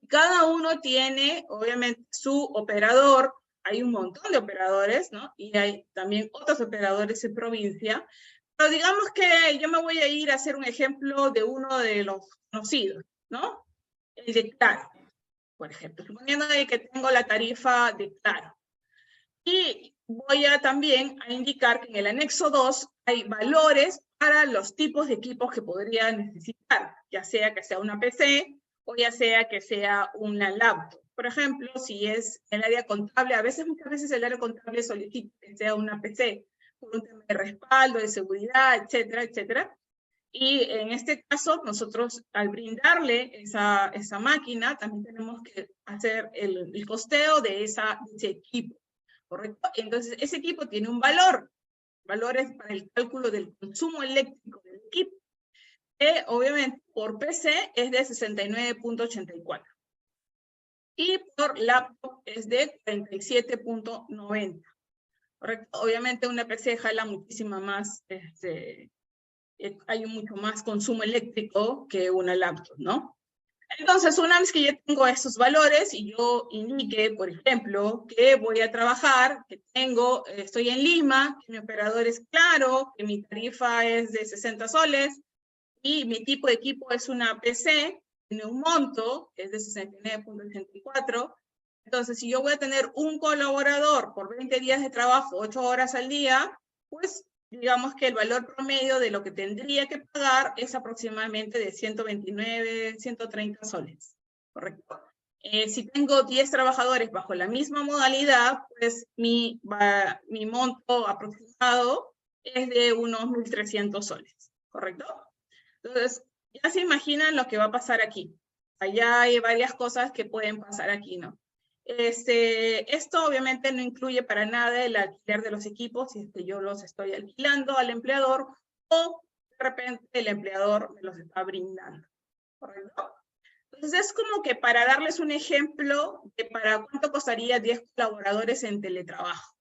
Cada uno tiene, obviamente, su operador. Hay un montón de operadores, ¿no? Y hay también otros operadores en provincia. Pero digamos que yo me voy a ir a hacer un ejemplo de uno de los conocidos, ¿no? El de Claro, por ejemplo, suponiendo que tengo la tarifa de Claro. Y voy a también a indicar que en el anexo 2 hay valores para los tipos de equipos que podría necesitar, ya sea que sea una PC o ya sea que sea una laptop. Por ejemplo, si es el área contable, muchas veces el área contable solicita que sea una PC por un tema de respaldo, de seguridad, etcétera, etcétera. Y en este caso, nosotros al brindarle esa máquina, también tenemos que hacer el costeo de ese equipo, ¿correcto? Entonces, ese equipo tiene un valor, valores para el cálculo del consumo eléctrico del equipo, que obviamente por PC es de 69.84. y por laptop es de 47.90. ¿Correcto? Obviamente una PC jala muchísima más, hay mucho más consumo eléctrico que una laptop, ¿no? Entonces, una vez que ya tengo esos valores y yo indique, por ejemplo, que voy a trabajar, que estoy en Lima, que mi operador es Claro, que mi tarifa es de 60 soles y mi tipo de equipo es una PC, tiene un monto, que es de 69.84. Entonces, si yo voy a tener un colaborador por 20 días de trabajo, 8 horas al día, pues digamos que el valor promedio de lo que tendría que pagar es aproximadamente de 129, 130 soles, ¿correcto? Si tengo 10 trabajadores bajo la misma modalidad, pues mi monto aproximado es de unos 1.300 soles, ¿correcto? Entonces, ya se imaginan lo que va a pasar aquí. Allá hay varias cosas que pueden pasar aquí, ¿no? Esto obviamente no incluye para nada el alquiler de los equipos, si es que yo los estoy alquilando al empleador o de repente el empleador me los está brindando, ¿correcto? Entonces es como que para darles un ejemplo de para cuánto costaría 10 colaboradores en teletrabajo,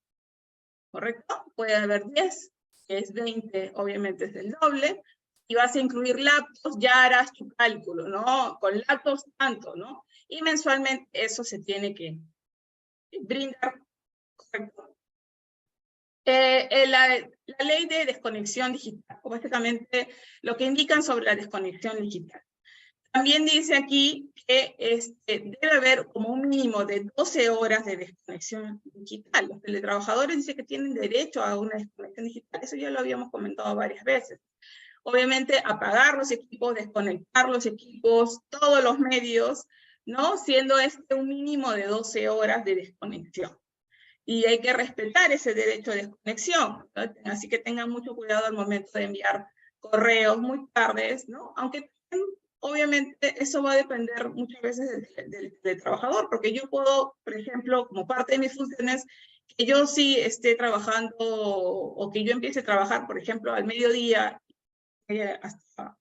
¿correcto? Puede haber 10, que es 20, obviamente es el doble, y vas a incluir laptops, ya harás tu cálculo, ¿no? Con laptops tanto, ¿no? Y mensualmente eso se tiene que brindar, correcto. La ley de desconexión digital, o básicamente lo que indican sobre la desconexión digital. También dice aquí que debe haber como un mínimo de 12 horas de desconexión digital. Los teletrabajadores dicen que tienen derecho a una desconexión digital. Eso ya lo habíamos comentado varias veces. Obviamente, apagar los equipos, desconectar los equipos, todos los medios, ¿no? Siendo un mínimo de 12 horas de desconexión. Y hay que respetar ese derecho de desconexión, ¿no? Así que tengan mucho cuidado al momento de enviar correos muy tardes, ¿no? Aunque obviamente eso va a depender muchas veces del trabajador, porque yo puedo, por ejemplo, como parte de mis funciones, que yo sí esté trabajando o que yo empiece a trabajar, por ejemplo, al mediodía hasta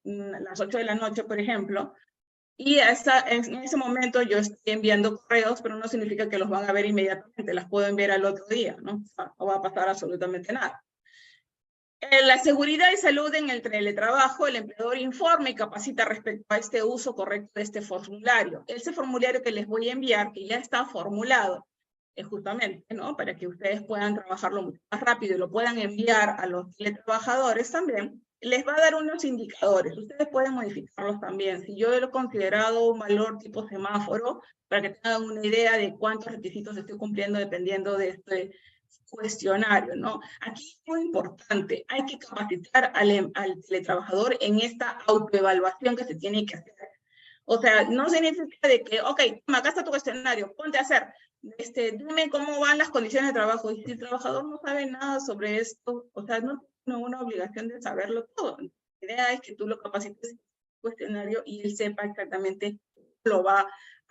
las 8 de la noche, por ejemplo, y en ese momento yo estoy enviando correos, pero no significa que los van a ver inmediatamente, las puedo enviar al otro día, ¿no? O sea, no va a pasar absolutamente nada. La seguridad y salud en el teletrabajo, el empleador informa y capacita respecto a este uso correcto de este formulario. Ese formulario que les voy a enviar, que ya está formulado, justamente, ¿no? Para que ustedes puedan trabajarlo mucho más rápido y lo puedan enviar a los teletrabajadores también, les va a dar unos indicadores. Ustedes pueden modificarlos también. Si yo he considerado un valor tipo semáforo, para que tengan una idea de cuántos requisitos estoy cumpliendo dependiendo de este cuestionario, ¿no? Aquí es muy importante, hay que capacitar al teletrabajador en esta autoevaluación que se tiene que hacer. O sea, no significa de que, ok, toma, acá está tu cuestionario, ponte a hacer, dime cómo van las condiciones de trabajo. Y si el trabajador no sabe nada sobre esto, o sea, no tiene una obligación de saberlo todo. La idea es que tú lo capacites en el cuestionario y él sepa exactamente cómo lo va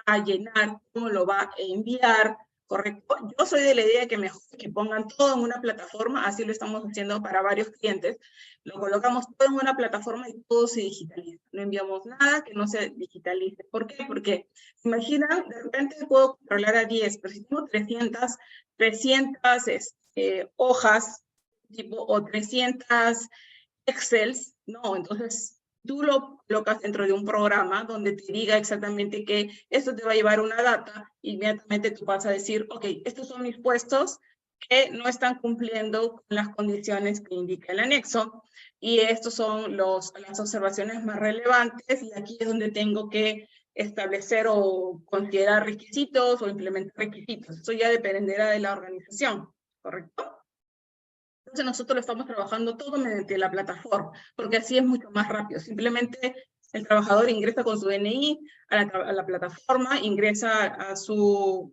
a llenar, cómo lo va a enviar, ¿correcto? Yo soy de la idea de que mejor que pongan todo en una plataforma, así lo estamos haciendo para varios clientes, lo colocamos todo en una plataforma y todo se digitaliza. No enviamos nada que no se digitalice. ¿Por qué? Porque, imaginan, de repente puedo controlar a 10, pero si tengo 300 hojas tipo, o 300 Excels, no, entonces tú lo colocas dentro de un programa donde te diga exactamente que esto te va a llevar una data, y inmediatamente tú vas a decir, ok, estos son mis puestos que no están cumpliendo con las condiciones que indica el anexo, y estos son las observaciones más relevantes, y aquí es donde tengo que establecer o considerar requisitos o implementar requisitos. Eso ya dependerá de la organización, ¿correcto? Entonces nosotros lo estamos trabajando todo mediante la plataforma, porque así es mucho más rápido. Simplemente el trabajador ingresa con su DNI a la plataforma, ingresa a su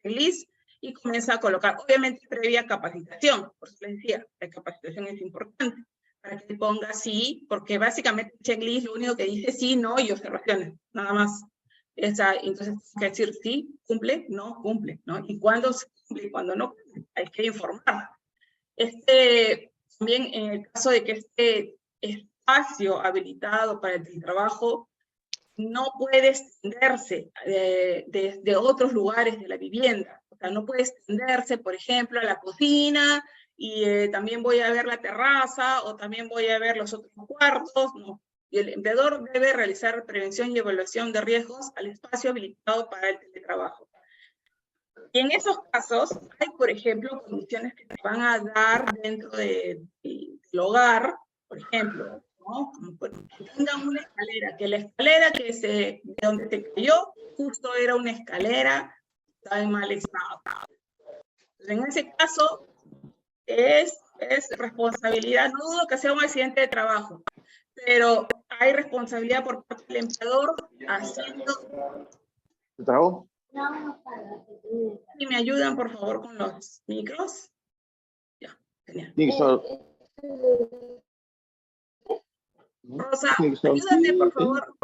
release y comienza a colocar, obviamente previa capacitación, por eso les decía, la capacitación es importante, para que ponga sí, porque básicamente el checklist lo único que dice sí, no y observaciones, nada más. Entonces hay que decir sí, cumple, no cumple, ¿no? Y cuándo se cumple y cuándo no, hay que informar. También en el caso de que este espacio habilitado para el teletrabajo no puede extenderse desde otros lugares de la vivienda. O sea, no puede extenderse, por ejemplo, a la cocina, y también voy a ver la terraza, o también voy a ver los otros cuartos, no. Y el empleador debe realizar prevención y evaluación de riesgos al espacio habilitado para el teletrabajo. Y en esos casos hay, por ejemplo, condiciones que te van a dar dentro del hogar, por ejemplo, ¿no? Como que tengan una escalera, que la escalera de donde te cayó, justo era una escalera, está en mal estado. Entonces, en ese caso, es responsabilidad, no dudo que sea un accidente de trabajo, pero hay responsabilidad por parte del empleador haciendo... ¿Se trabó? ¿Y me ayudan, por favor, con los micros? Ya, genial. Rosa, ayúdame, por favor.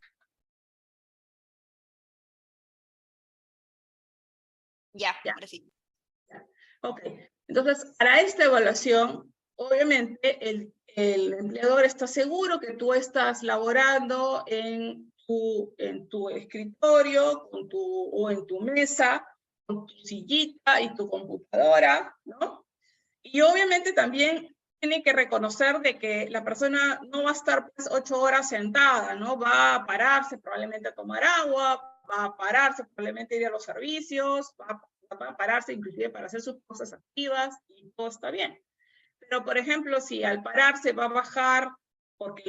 Ya, ahora sí. Ok, entonces, para esta evaluación, obviamente, el empleador está seguro que tú estás laborando en tu escritorio, o en tu mesa, con tu sillita y tu computadora, ¿no? Y obviamente también tiene que reconocer de que la persona no va a estar pues 8 horas sentada, ¿no? Va a pararse probablemente a tomar agua, va a pararse probablemente a ir a los servicios, va a pararse inclusive para hacer sus cosas activas y todo está bien. Pero, por ejemplo, si al pararse va a bajar porque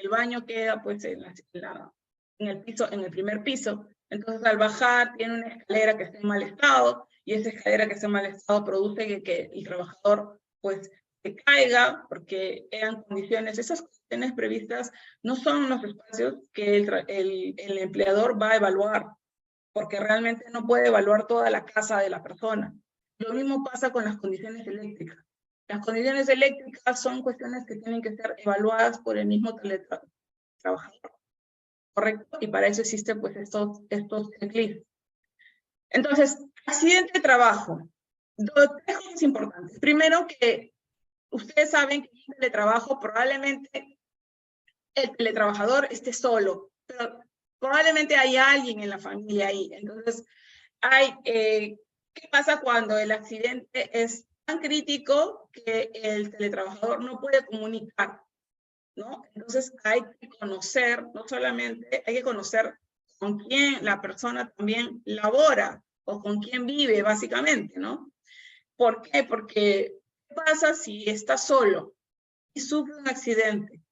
el baño queda pues en el piso, en el primer piso, entonces al bajar tiene una escalera que está en mal estado, y esa escalera que está en mal estado produce que el trabajador pues se caiga, porque eran condiciones, esas condiciones previstas no son los espacios que el empleador va a evaluar, porque realmente no puede evaluar toda la casa de la persona. Lo mismo pasa con las condiciones eléctricas. Las condiciones eléctricas son cuestiones que tienen que ser evaluadas por el mismo trabajador, ¿correcto? Y para eso existen pues estos checklists. Entonces, accidente de trabajo. Tres cosas importantes. Primero, que ustedes saben que en el teletrabajo probablemente el teletrabajador esté solo, pero probablemente hay alguien en la familia ahí. Entonces, ¿qué pasa cuando el accidente es tan crítico que el teletrabajador no puede comunicar, ¿no? Entonces hay que conocer, no solamente hay que conocer con quién la persona también labora o con quién vive, básicamente, ¿no? ¿Por qué? Porque ¿qué pasa si está solo y sufre un accidente?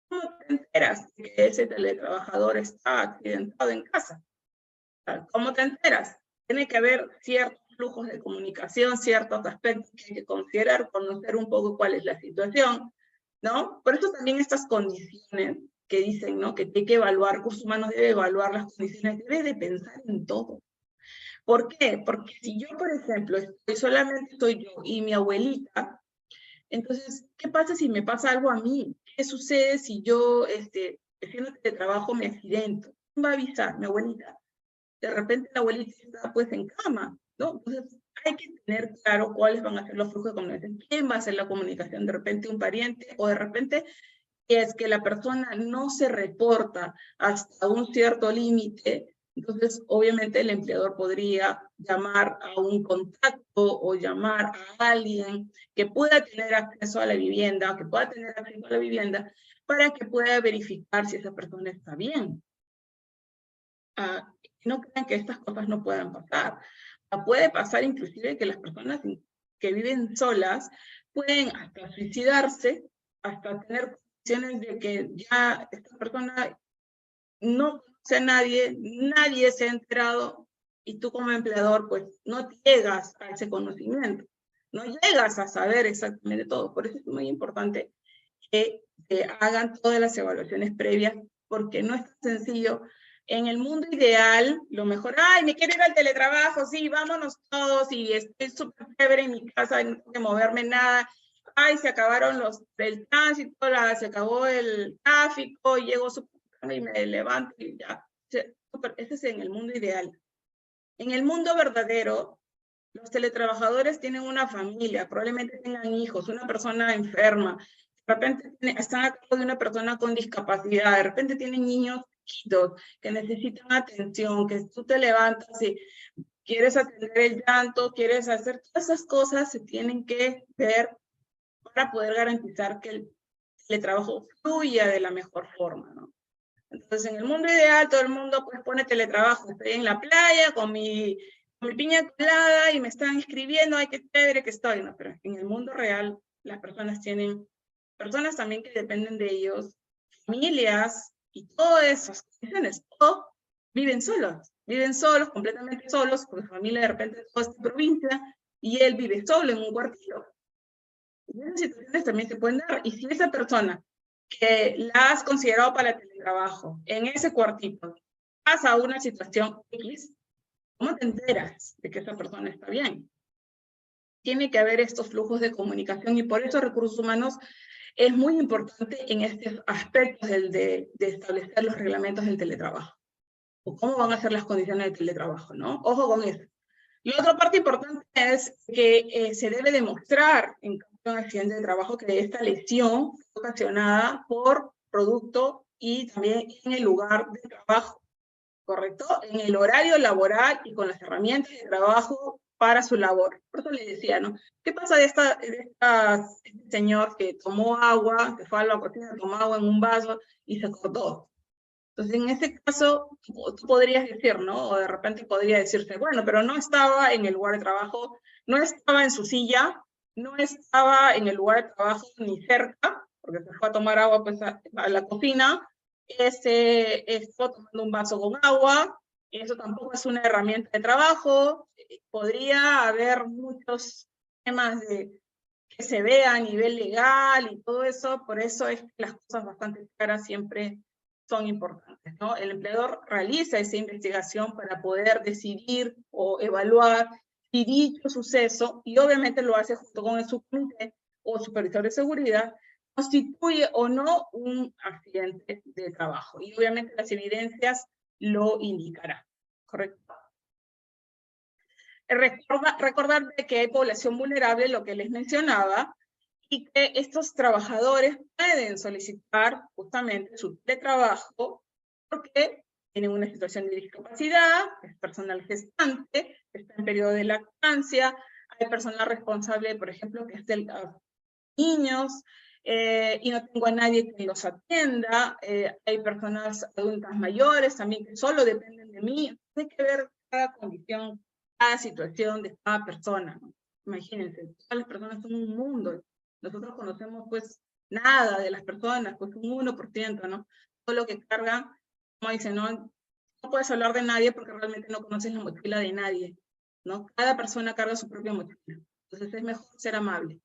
¿Cómo te enteras de que ese teletrabajador está accidentado en casa? ¿Cómo te enteras? Tiene que haber ciertos flujos de comunicación, ciertos aspectos que hay que considerar, conocer un poco cuál es la situación, ¿no? Por eso también estas condiciones que dicen, ¿no? Que hay que evaluar, Recursos Humanos debe evaluar las condiciones, debe de pensar en todo. ¿Por qué? Porque si yo, por ejemplo, solamente estoy yo y mi abuelita, entonces, ¿qué pasa si me pasa algo a mí? ¿Qué sucede si yo, haciendo teletrabajo, me accidento? ¿Quién va a avisar? Mi abuelita. De repente la abuelita está pues en cama, ¿no? Entonces hay que tener claro cuáles van a ser los flujos de comunicación, quién va a hacer la comunicación, de repente un pariente, o de repente es que la persona no se reporta hasta un cierto límite, entonces obviamente el empleador podría llamar a un contacto o llamar a alguien que pueda tener acceso a la vivienda, para que pueda verificar si esa persona está bien. No crean que estas cosas no puedan pasar. Puede pasar inclusive que las personas que viven solas pueden hasta suicidarse, hasta tener condiciones de que ya esta persona no conoce a nadie, nadie se ha enterado, y tú como empleador pues no llegas a ese conocimiento, no llegas a saber exactamente todo. Por eso es muy importante que hagan todas las evaluaciones previas, porque no es tan sencillo. En el mundo ideal, lo mejor, ay, me quiero ir al teletrabajo, sí, vámonos todos, y estoy súper chévere en mi casa, no tengo que moverme nada, ay, se acabaron el tránsito, se acabó el tráfico, llego súper y me levanto y ya. Ese es en el mundo ideal. En el mundo verdadero, los teletrabajadores tienen una familia, probablemente tengan hijos, una persona enferma, de repente están a cargo de una persona con discapacidad, de repente tienen niños chiquitos, que necesitan atención, que tú te levantas y quieres atender el llanto, quieres hacer todas esas cosas, se tienen que ver para poder garantizar que el teletrabajo fluya de la mejor forma, ¿no? Entonces, en el mundo ideal, todo el mundo pues pone teletrabajo. Estoy en la playa con mi piña colada y me están escribiendo, ay, qué chévere que estoy, ¿no? Pero en el mundo real, las personas tienen personas también que dependen de ellos, familias y todas esas condiciones. O viven solos, completamente solos, porque su familia de repente es toda esta provincia y él vive solo en un cuartito. Y esas situaciones también se pueden dar. Y si esa persona que la has considerado para el teletrabajo, en ese cuartito, pasa una situación X, ¿cómo te enteras de que esa persona está bien? Tiene que haber estos flujos de comunicación y por eso recursos humanos es muy importante en estos aspectos de establecer los reglamentos del teletrabajo. O cómo van a ser las condiciones del teletrabajo, ¿no? Ojo con eso. Y otra parte importante es que se debe demostrar en caso de un accidente de trabajo que esta lesión fue ocasionada por producto y también en el lugar de trabajo, ¿correcto? En el horario laboral y con las herramientas de trabajo para su labor. Por eso le decía, ¿no? ¿Qué pasa de este señor que tomó agua, que fue a la cocina, tomó agua en un vaso y se cortó? Entonces, en este caso, tú podrías decir, ¿no? O de repente podría decirse, bueno, pero no estaba en el lugar de trabajo, no estaba en su silla, no estaba en el lugar de trabajo ni cerca, porque se fue a tomar agua pues, a la cocina, estuvo tomando un vaso con agua, eso tampoco es una herramienta de trabajo, podría haber muchos temas que se vea a nivel legal y todo eso, por eso es que las cosas bastante claras siempre son importantes, ¿no? El empleador realiza esa investigación para poder decidir o evaluar si dicho suceso, y obviamente lo hace junto con el subcomité o supervisor de seguridad, constituye o no un accidente de trabajo. Y obviamente las evidencias lo indicarán, ¿correcto? Recordar que hay población vulnerable, lo que les mencionaba, y que estos trabajadores pueden solicitar justamente su teletrabajo porque tienen una situación de discapacidad, es personal gestante, está en periodo de lactancia, hay personal responsable, por ejemplo, que es de niños, y no tengo a nadie que los atienda, hay personas adultas mayores también que solo dependen de mí, hay que ver cada condición, cada situación de cada persona, ¿no? Imagínense, todas las personas son un mundo. Nosotros conocemos pues nada de las personas, pues un 1%, ¿no? Todo lo que cargan, como dicen, no puedes hablar de nadie porque realmente no conoces la mochila de nadie, ¿no? Cada persona carga su propia mochila. Entonces es mejor ser amable.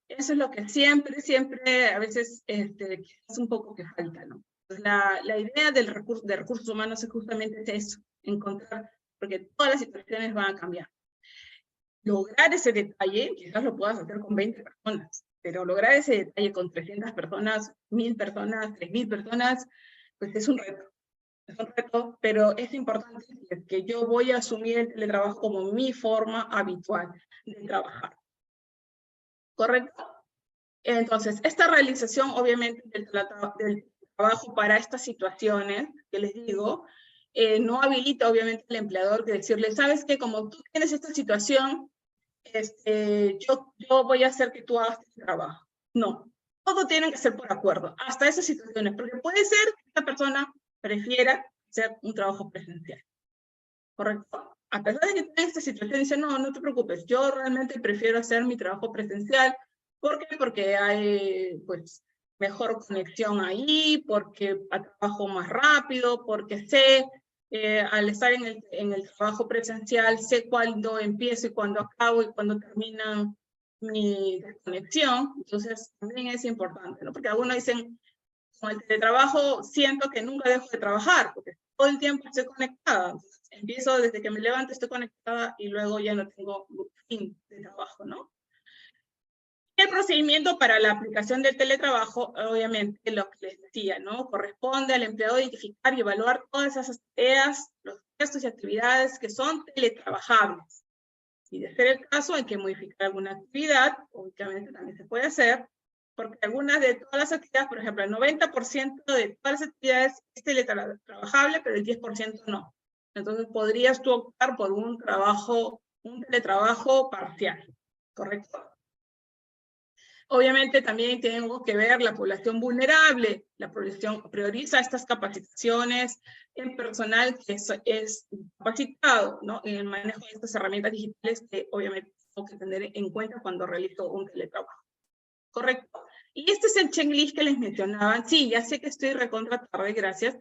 Eso es lo que siempre, a veces es un poco que falta, ¿no? Entonces la idea de recursos humanos es justamente eso, encontrar, porque todas las situaciones van a cambiar. Lograr ese detalle, quizás lo puedas hacer con 20 personas, pero lograr ese detalle con 300 personas, 1000 personas, 3000 personas, pues es un reto. Es un reto, pero es importante que yo voy a asumir el teletrabajo como mi forma habitual de trabajar. ¿Correcto? Entonces, esta realización, obviamente, del trabajo para estas situaciones, que les digo, no habilita, obviamente, al empleador de decirle, ¿sabes qué? Como tú tienes esta situación, yo voy a hacer que tú hagas este trabajo. No, todo tiene que ser por acuerdo, hasta esas situaciones, porque puede ser que esta persona prefiera hacer un trabajo presencial, ¿correcto? A pesar de que tenga esta situación, dice, no, no te preocupes, yo realmente prefiero hacer mi trabajo presencial. ¿Por qué? Porque hay, pues, mejor conexión ahí, porque trabajo más rápido, porque sé, al estar en el trabajo presencial, sé cuándo empiezo y cuándo acabo y cuándo termina mi desconexión. Entonces, también es importante, ¿no? Porque algunos dicen, con el teletrabajo siento que nunca dejo de trabajar, porque todo el tiempo estoy conectada. Entonces, empiezo desde que me levanto, estoy conectada y luego ya no tengo fin de trabajo, ¿no? El procedimiento para la aplicación del teletrabajo, obviamente, lo que les decía, ¿no? Corresponde al empleador identificar y evaluar todas esas tareas, los gestos y actividades que son teletrabajables. Si de ser el caso, hay que modificar alguna actividad, obviamente también se puede hacer, porque algunas de todas las actividades, por ejemplo, el 90% de todas las actividades es teletrabajable, pero el 10% no. Entonces podrías tú optar por un teletrabajo parcial, ¿correcto? Obviamente también tenemos que ver la población vulnerable. La población prioriza estas capacitaciones en personal que es capacitado, ¿no?, en el manejo de estas herramientas digitales que obviamente tengo que tener en cuenta cuando realizo un teletrabajo. ¿Correcto? Y este es el checklist que les mencionaba. Sí, ya sé que estoy recontra tarde, gracias.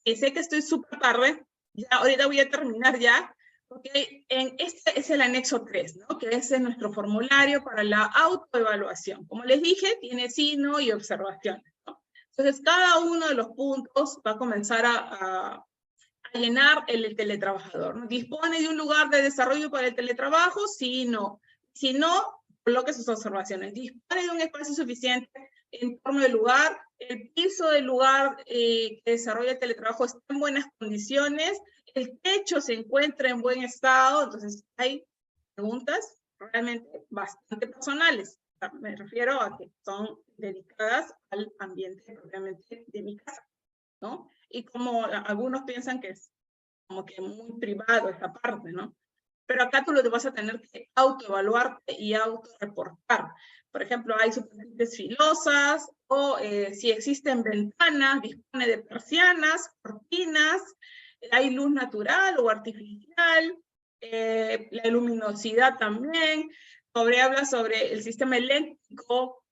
Y sé que estoy súper tarde. Ya, ahorita voy a terminar ya. Porque este es el anexo 3, ¿no?, que es nuestro formulario para la autoevaluación. Como les dije, tiene signo y observaciones, ¿no? Entonces, cada uno de los puntos va a comenzar a llenar el teletrabajador, ¿no? ¿Dispone de un lugar de desarrollo para el teletrabajo? Sí, no. Si no, coloque sus observaciones. ¿Dispone de un espacio suficiente en torno del lugar? ¿El piso del lugar que desarrolla el teletrabajo está en buenas condiciones? ¿El techo se encuentra en buen estado? Entonces, hay preguntas realmente bastante personales. Me refiero a que son dedicadas al ambiente propiamente de mi casa, ¿no? Y como algunos piensan que es como que muy privado esa parte, ¿no? Pero acá tú lo vas a tener que autoevaluarte y autorreportar. Por ejemplo, hay superficies filosas, o si existen ventanas, dispone de persianas, cortinas, hay luz natural o artificial, la luminosidad también, habla sobre el sistema eléctrico,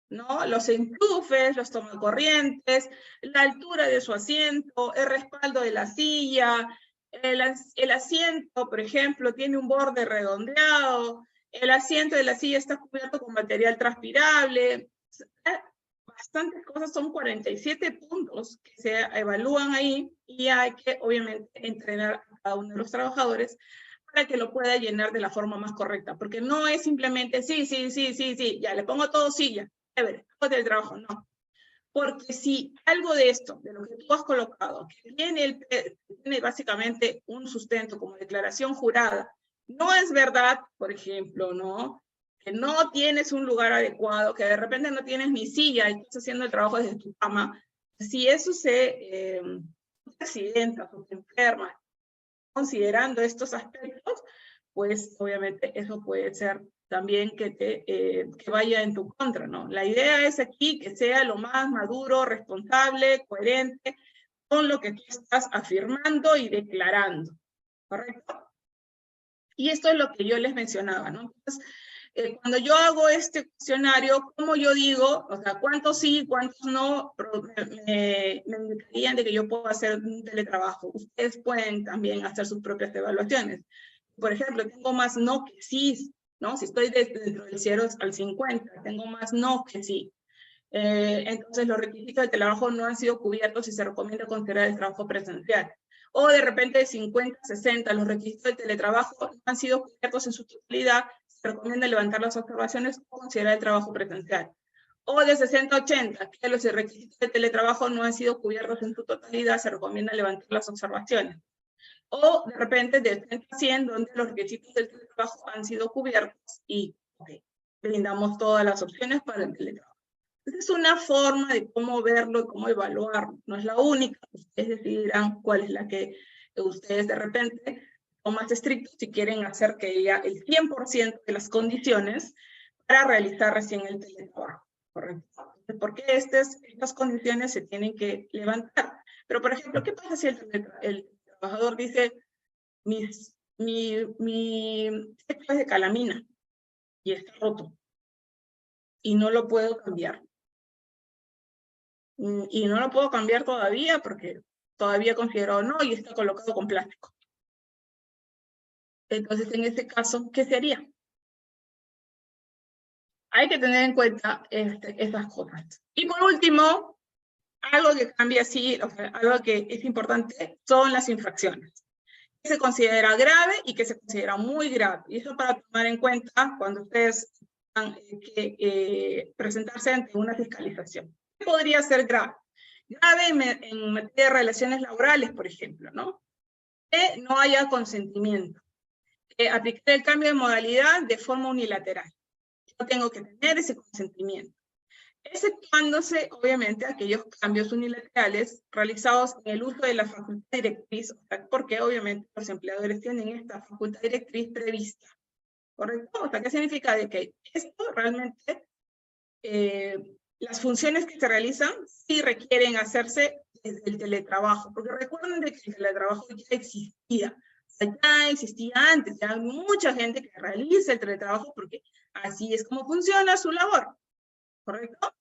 ¿no?, los enchufes, los tomacorrientes, la altura de su asiento, el respaldo de la silla, el asiento, por ejemplo, tiene un borde redondeado, el asiento de la silla está cubierto con material transpirable. Bastantes cosas, son 47 puntos que se evalúan ahí, y hay que obviamente entrenar a cada uno de los trabajadores para que lo pueda llenar de la forma más correcta, porque no es simplemente sí, ya le pongo todo sí, ya, chévere, hago el trabajo, no. Porque si algo de esto, de lo que tú has colocado, que tiene básicamente un sustento como declaración jurada, no es verdad, por ejemplo, ¿no?, que no tienes un lugar adecuado, que de repente no tienes ni silla y estás haciendo el trabajo desde tu cama, si eso se accidenta o se enferma, considerando estos aspectos, pues obviamente eso puede ser también que vaya en tu contra, ¿no? La idea es aquí que sea lo más maduro, responsable, coherente con lo que tú estás afirmando y declarando, ¿correcto? Y esto es lo que yo les mencionaba, ¿no? Entonces, cuando yo hago este cuestionario, ¿cómo yo digo? O sea, ¿cuántos sí, cuántos no me indicarían de que yo puedo hacer un teletrabajo? Ustedes pueden también hacer sus propias evaluaciones. Por ejemplo, tengo más no que sí, ¿no? Si estoy dentro del 0 al 50, tengo más no que sí. Entonces, los requisitos de teletrabajo no han sido cubiertos y se recomienda considerar el trabajo presencial. O de repente de 50 a 60, los requisitos de teletrabajo no han sido cubiertos en su totalidad, se recomienda levantar las observaciones o considerar el trabajo presencial. O de 60 a 80, que los requisitos de teletrabajo no han sido cubiertos en su totalidad, se recomienda levantar las observaciones. O de repente de 30 a 100, donde los requisitos del teletrabajo han sido cubiertos y brindamos todas las opciones para el teletrabajo. Esa es una forma de cómo verlo y cómo evaluarlo. No es la única. Ustedes decidirán cuál es la que ustedes de repente son más estrictos si quieren hacer que haya el 100% de las condiciones para realizar recién el teletrabajo, ¿correcto? Porque estas condiciones se tienen que levantar. Pero, por ejemplo, ¿qué pasa si el trabajador dice, mi techo es de calamina y está roto y no lo puedo cambiar? Y no lo puedo cambiar todavía porque todavía considero no y está colocado con plástico. Entonces, en este caso, ¿qué sería? Hay que tener en cuenta estas cosas. Y por último, algo que cambia así, o sea, algo que es importante, son las infracciones. Que se considera grave y que se considera muy grave. Y eso para tomar en cuenta cuando ustedes tengan que presentarse ante una fiscalización. ¿Qué podría ser grave? Grave en materia de relaciones laborales, por ejemplo, ¿no? Que no haya consentimiento. Aplicar el cambio de modalidad de forma unilateral. Yo tengo que tener ese consentimiento. exceptuándose, obviamente, aquellos cambios unilaterales realizados en el uso de la facultad directriz, o sea, porque obviamente los empleadores tienen esta facultad directriz prevista, ¿correcto? O sea, ¿qué significa? De que esto realmente, las funciones que se realizan sí requieren hacerse desde el teletrabajo, porque recuerden de que el teletrabajo ya existía, o sea, ya existía antes, ya hay mucha gente que realiza el teletrabajo porque así es como funciona su labor, ¿correcto?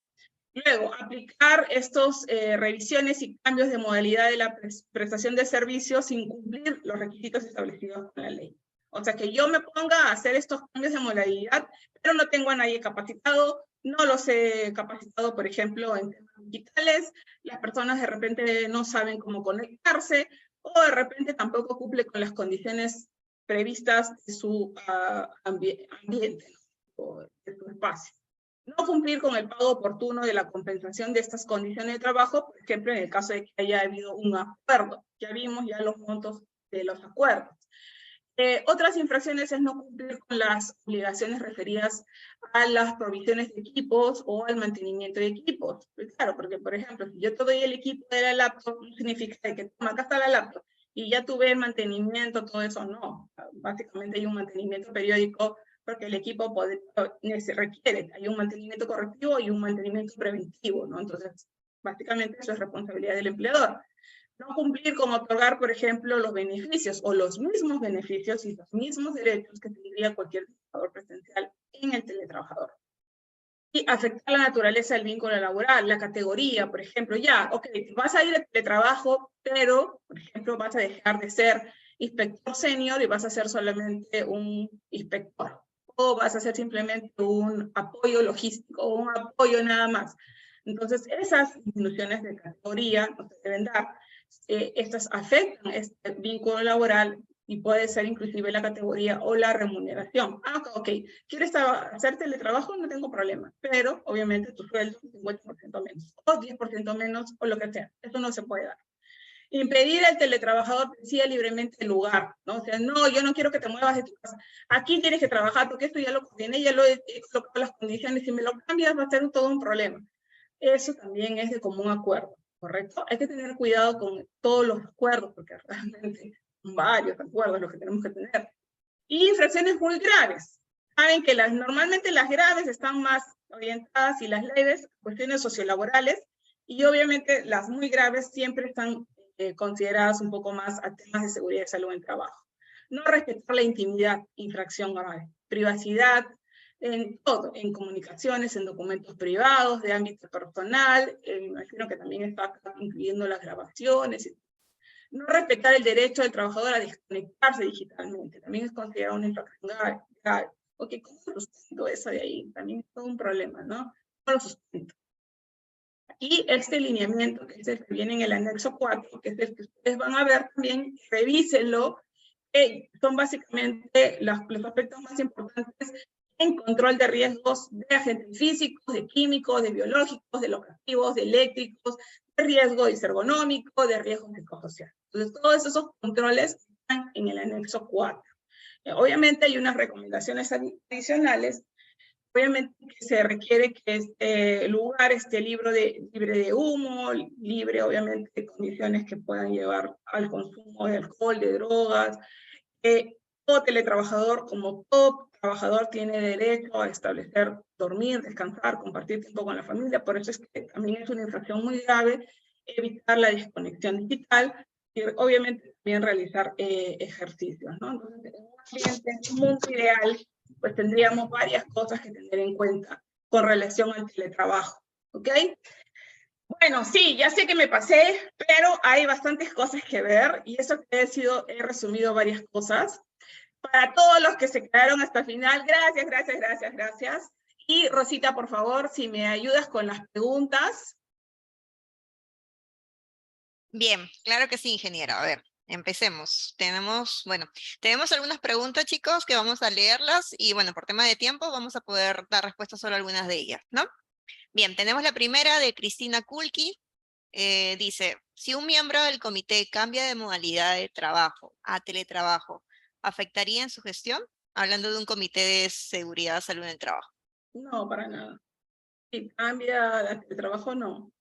Luego, aplicar estos revisiones y cambios de modalidad de la prestación de servicios sin cumplir los requisitos establecidos con la ley. O sea, que yo me ponga a hacer estos cambios de modalidad, pero no tengo a nadie capacitado, no los he capacitado, por ejemplo, en temas digitales, las personas de repente no saben cómo conectarse, o de repente tampoco cumple con las condiciones previstas de su ambiente, ¿no? O de su espacio. No cumplir con el pago oportuno de la compensación de estas condiciones de trabajo, por ejemplo, en el caso de que haya habido un acuerdo. Ya vimos ya los montos de los acuerdos. Otras infracciones es no cumplir con las obligaciones referidas a las provisiones de equipos o al mantenimiento de equipos. Pues claro, porque por ejemplo, si yo te doy el equipo de la laptop, no significa que toma, acá está la laptop, y ya tuve el mantenimiento, todo eso, no. Básicamente hay un mantenimiento periódico porque el equipo se requiere, hay un mantenimiento correctivo y un mantenimiento preventivo, ¿no? Entonces, básicamente eso es responsabilidad del empleador. No cumplir con otorgar, por ejemplo, los beneficios o los mismos beneficios y los mismos derechos que tendría cualquier trabajador presencial en el teletrabajador. Y afectar la naturaleza del vínculo laboral, la categoría, por ejemplo, ya, ok, vas a ir al teletrabajo, pero, por ejemplo, vas a dejar de ser inspector senior y vas a ser solamente un inspector. O vas a ser simplemente un apoyo logístico o un apoyo nada más. Entonces, esas disminuciones de categoría no se deben dar. Estas afectan este vínculo laboral y puede ser inclusive la categoría o la remuneración. Ok, ¿quieres hacer teletrabajo? No tengo problema, pero obviamente tu sueldo es 50% menos, o 10% menos, o lo que sea. Eso no se puede dar. Impedir al teletrabajador que decida libremente el lugar, ¿no? O sea, no, yo no quiero que te muevas de tu casa. Aquí tienes que trabajar porque esto ya lo coordiné, ya lo he colocado las condiciones. Si me lo cambias va a ser todo un problema. Eso también es de común acuerdo, ¿correcto? Hay que tener cuidado con todos los acuerdos, porque realmente son varios acuerdos los que tenemos que tener. Y infracciones muy graves. Saben que normalmente las graves están más orientadas y las leves, cuestiones sociolaborales, y obviamente las muy graves siempre están consideradas un poco más a temas de seguridad y salud en trabajo. No respetar la intimidad, infracción grave. Privacidad, en todo, en comunicaciones, en documentos privados, de ámbito personal, me imagino que también está incluyendo las grabaciones. No respetar el derecho del trabajador a desconectarse digitalmente, también es considerado una infracción grave. Ok, ¿cómo lo sustento eso de ahí? También es todo un problema, ¿no? ¿Cómo lo sustento? Y este lineamiento, que es el que viene en el anexo 4, que es el que ustedes van a ver también, revísenlo, son básicamente los aspectos más importantes en control de riesgos de agentes físicos, de químicos, de biológicos, de locativos, de eléctricos, de riesgo ergonómico, de riesgos psicosociales. Entonces, todos esos controles están en el anexo 4. Obviamente hay unas recomendaciones adicionales. Obviamente que se requiere que este lugar esté libre de humo, libre obviamente de condiciones que puedan llevar al consumo de alcohol, de drogas. Todo teletrabajador, como todo trabajador, tiene derecho a establecer, dormir, descansar, compartir tiempo con la familia. Por eso es que también es una infracción muy grave evitar la desconexión digital y obviamente también realizar ejercicios, ¿no? Entonces, en un ambiente, en un mundo ideal, pues tendríamos varias cosas que tener en cuenta con relación al teletrabajo, ¿ok? Bueno, sí, ya sé que me pasé, pero hay bastantes cosas que ver y eso que he resumido varias cosas. Para todos los que se quedaron hasta el final, gracias, gracias, gracias, gracias. Y Rosita, por favor, si me ayudas con las preguntas. Bien, claro que sí, ingeniero. A ver, empecemos. Tenemos algunas preguntas, chicos, que vamos a leerlas y bueno, por tema de tiempo vamos a poder dar respuesta solo a algunas de ellas, ¿no? Bien, tenemos la primera de Cristina Kulki. Dice, si un miembro del comité cambia de modalidad de trabajo a teletrabajo, ¿afectaría en su gestión? Hablando de un comité de seguridad, salud en el trabajo. No, para nada. Sí, cambia el trabajo, no.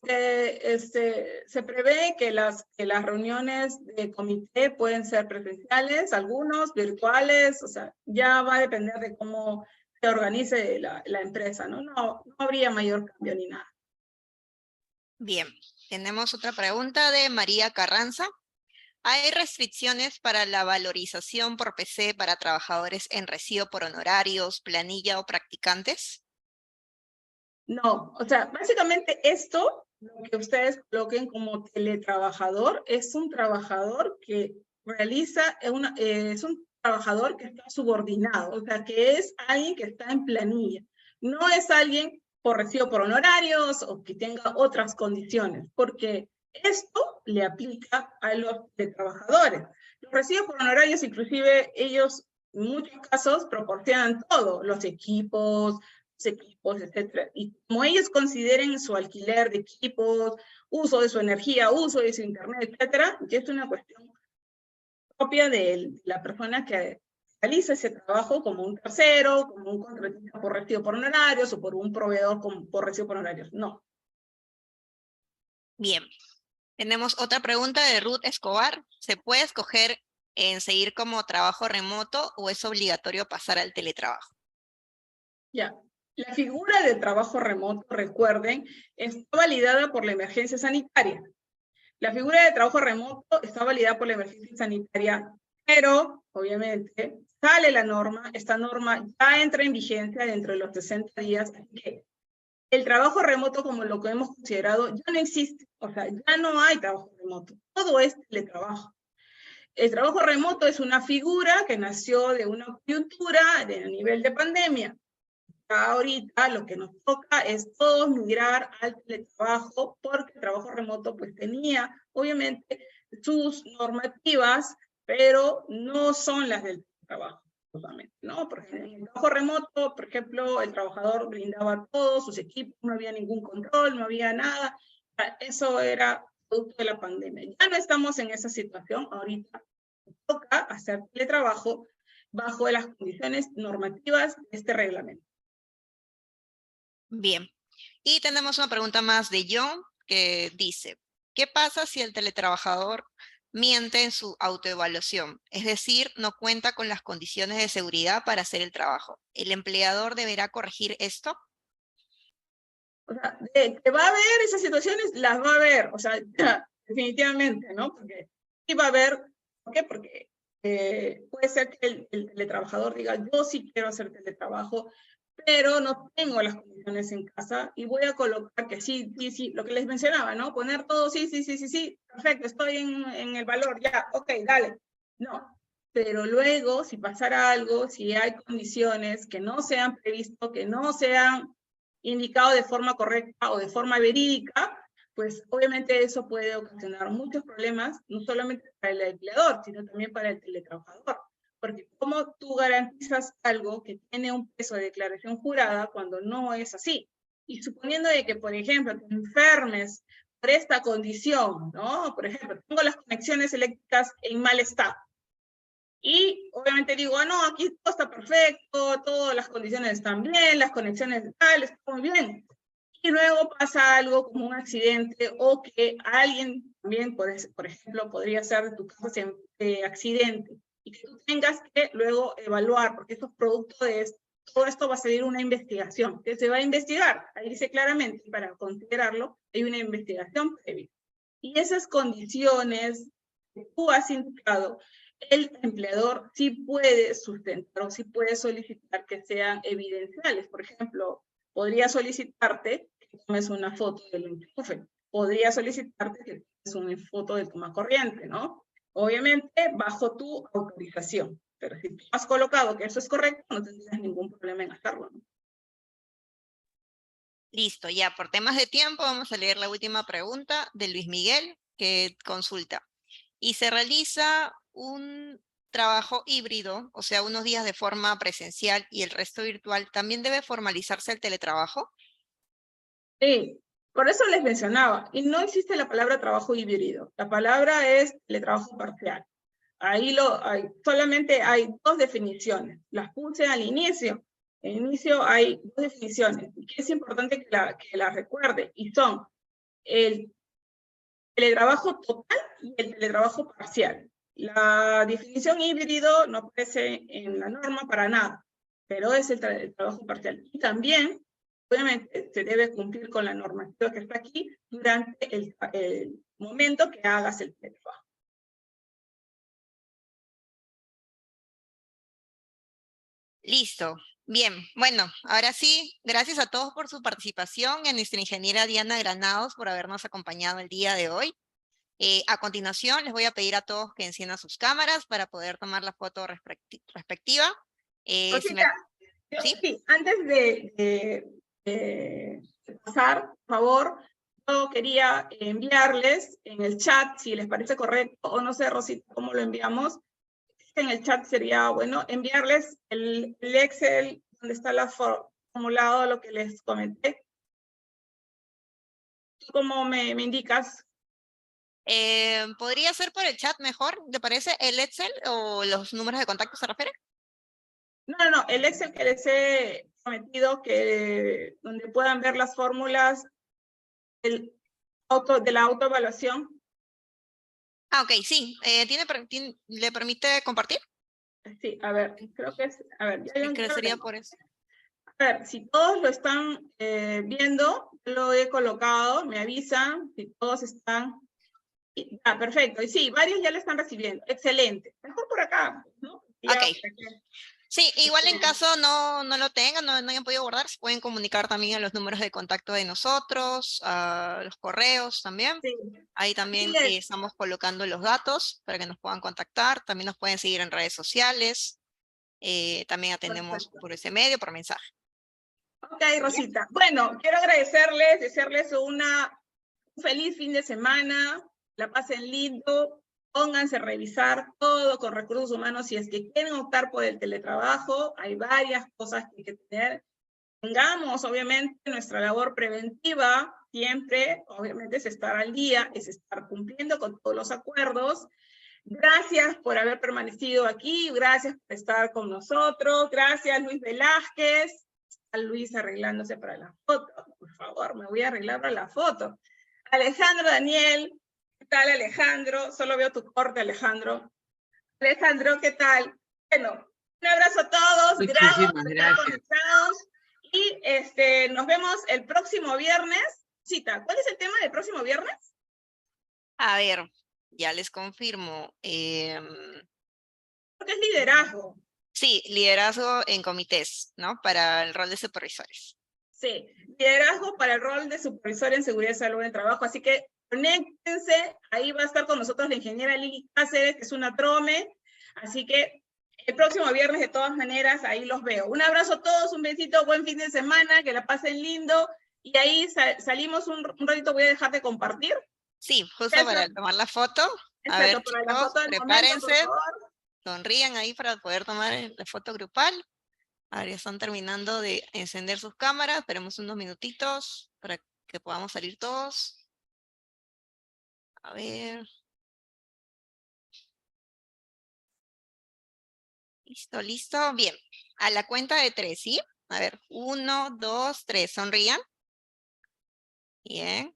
Se prevé que las reuniones de comité pueden ser presenciales, algunos virtuales, o sea, ya va a depender de cómo se organice la empresa, ¿no? No habría mayor cambio ni nada. Bien, tenemos otra pregunta de María Carranza. ¿Hay restricciones para la valorización por PC para trabajadores en recibo por honorarios, planilla o practicantes? No, o sea, básicamente esto, lo que ustedes coloquen como teletrabajador, es un trabajador que realiza, es un trabajador que está subordinado, o sea, que es alguien que está en planilla. No es alguien por recibo por honorarios o que tenga otras condiciones, porque esto le aplica a los trabajadores. Los recibos por honorarios, inclusive, ellos en muchos casos proporcionan todo, los equipos, etcétera. Y como ellos consideren su alquiler de equipos, uso de su energía, uso de su internet, etcétera, que es una cuestión propia de la persona que realiza ese trabajo como un tercero, como un contratista por recibo por honorarios o por un proveedor por recibo por honorarios. No. Bien, tenemos otra pregunta de Ruth Escobar. ¿Se puede escoger en seguir como trabajo remoto o es obligatorio pasar al teletrabajo? Ya. La figura de trabajo remoto, recuerden, está validada por la emergencia sanitaria. La figura de trabajo remoto está validada por la emergencia sanitaria, pero obviamente sale la norma, esta norma ya entra en vigencia dentro de los 60 días, así que el trabajo remoto como lo que hemos considerado ya no existe, o sea, ya no hay trabajo remoto, todo es teletrabajo. El trabajo remoto es una figura que nació de una coyuntura de nivel de pandemia. Ahorita lo que nos toca es todos migrar al teletrabajo porque el trabajo remoto pues tenía obviamente sus normativas, pero no son las del trabajo, ¿no? Porque en el trabajo remoto, por ejemplo, el trabajador brindaba todos sus equipos, no había ningún control, no había nada. Eso era producto de la pandemia. Ya no estamos en esa situación, ahorita toca hacer teletrabajo bajo las condiciones normativas de este reglamento. Bien, y tenemos una pregunta más de John que dice, ¿qué pasa si el teletrabajador miente en su autoevaluación? Es decir, no cuenta con las condiciones de seguridad para hacer el trabajo. ¿El empleador deberá corregir esto? O sea, que va a haber esas situaciones, las va a haber, o sea, definitivamente, ¿no? Porque sí va a haber, ¿por qué? Porque puede ser que el teletrabajador diga, yo sí quiero hacer teletrabajo, pero no tengo las condiciones en casa y voy a colocar que sí, sí, sí, lo que les mencionaba, ¿no? Poner todo, sí, sí, sí, sí, sí, perfecto, estoy en el valor, ya, ok, dale. No, pero luego, si pasara algo, si hay condiciones que no se han previsto, que no sean indicado de forma correcta o de forma verídica, pues obviamente eso puede ocasionar muchos problemas, no solamente para el empleador, sino también para el teletrabajador. Porque ¿cómo tú garantizas algo que tiene un peso de declaración jurada cuando no es así? Y suponiendo de que, por ejemplo, te enfermes por esta condición, ¿no? Por ejemplo, tengo las conexiones eléctricas en mal estado. Y obviamente digo, no, aquí todo está perfecto, todas las condiciones están bien, las conexiones tal, está muy bien. Y luego pasa algo como un accidente o que alguien también, por ejemplo, podría ser de tu caso accidente y que tú tengas que luego evaluar, porque esto es producto de esto. Todo esto va a ser una investigación, que se va a investigar. Ahí dice claramente, para considerarlo, hay una investigación previa. Y esas condiciones que tú has indicado, el empleador sí puede sustentar o sí puede solicitar que sean evidenciales. Por ejemplo, podría solicitarte que tomes una foto del enchufe, podría solicitarte que tomes una foto de toma corriente, ¿no? Obviamente bajo tu autorización, pero si tú has colocado que eso es correcto, no tendrías ningún problema en hacerlo, ¿no? Listo, ya por temas de tiempo vamos a leer la última pregunta de Luis Miguel que consulta. ¿Y se realiza un trabajo híbrido, o sea, unos días de forma presencial y el resto virtual, también debe formalizarse el teletrabajo? Sí, por eso les mencionaba, y no existe la palabra trabajo híbrido, la palabra es teletrabajo parcial. Ahí solamente hay dos definiciones, las puse al inicio, En el inicio hay dos definiciones, que es importante que la recuerde, y son el teletrabajo total y el teletrabajo parcial. La definición híbrido no aparece en la norma para nada, pero es el trabajo parcial. Y también, obviamente, se debe cumplir con la normativa que está aquí durante el momento que hagas el teletrabajo. Listo. Bien, bueno, ahora sí, gracias a todos por su participación, y a nuestra ingeniera Diana Granados por habernos acompañado el día de hoy. A continuación, les voy a pedir a todos que enciendan sus cámaras para poder tomar la foto respectiva. Rosita, ¿Sí? sí, antes de pasar, por favor, yo quería enviarles en el chat, si les parece correcto, o no sé, Rosita, cómo lo enviamos. En el chat sería bueno enviarles el Excel donde está la formulado lo que les comenté. ¿Tú cómo me indicas? ¿Podría ser por el chat mejor? ¿Te parece el Excel o los números de contacto se refiere? No, el Excel que les he prometido, donde puedan ver las fórmulas de la autoevaluación. Ah, ok, sí. ¿Le permite compartir? Sí, a ver, creo que es, a ver, Sí, creo que sería por eso. A ver, si todos lo están viendo, lo he colocado, me avisan si todos están. Ah, perfecto. Y sí, varios ya lo están recibiendo. Excelente. Mejor por acá, ¿no? Ya, Ok. Sí, igual en caso no lo tengan, no hayan podido guardar, se pueden comunicar también a los números de contacto de nosotros, a los correos también. Sí. Ahí también Sí, estamos colocando los datos para que nos puedan contactar. También nos pueden seguir en redes sociales. También atendemos perfecto. por ese medio, por mensaje. Ok, Rosita. Bueno, quiero agradecerles, desearles un feliz fin de semana, la pasen lindo, pónganse a revisar todo con recursos humanos si es que quieren optar por el teletrabajo. Hay varias cosas que hay que tener. Tengamos, obviamente, nuestra labor preventiva, siempre, obviamente, es estar al día, es estar cumpliendo con todos los acuerdos. Gracias por haber permanecido aquí, gracias por estar con nosotros, gracias Luis Velázquez. Está Luis arreglándose para la foto, por favor, me voy a arreglar para la foto. Alejandro Daniel, ¿qué tal Alejandro? Solo veo tu corte, Alejandro. Alejandro, ¿qué tal? Bueno, un abrazo a todos, gracias por estar conectados. Y nos vemos el próximo viernes. Cita, ¿cuál es el tema del próximo viernes? A ver, ya les confirmo. Porque es liderazgo. Sí, liderazgo en comités, ¿no? Para el rol de supervisores. Sí, liderazgo para el rol de supervisor en seguridad y salud en el trabajo. Así que conéctense, ahí va a estar con nosotros la ingeniera Lili Cáceres, que es una trome. Así que el próximo viernes, de todas maneras, ahí los veo. Un abrazo a todos, un besito, buen fin de semana, que la pasen lindo. Y ahí salimos un ratito, voy a dejar de compartir. Sí, justo para tomar la foto. A ver, Para la chicos, foto del momento, por prepárense, favor. sonrían ahí para poder tomar la foto grupal. Ahora ya están terminando de encender sus cámaras. Esperemos unos minutitos para que podamos salir todos. A ver. Listo, listo. Bien. A la cuenta de 3, ¿sí? A ver, 1, 2, 3. Sonrían. Bien.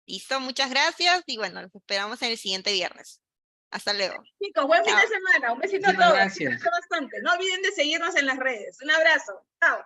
Listo, muchas gracias. Y bueno, los esperamos en el siguiente viernes. Hasta luego. Chicos, buen fin Chao. de semana. Un besito a todos. Gracias. Bastante. No olviden de seguirnos en las redes. Un abrazo. Chao.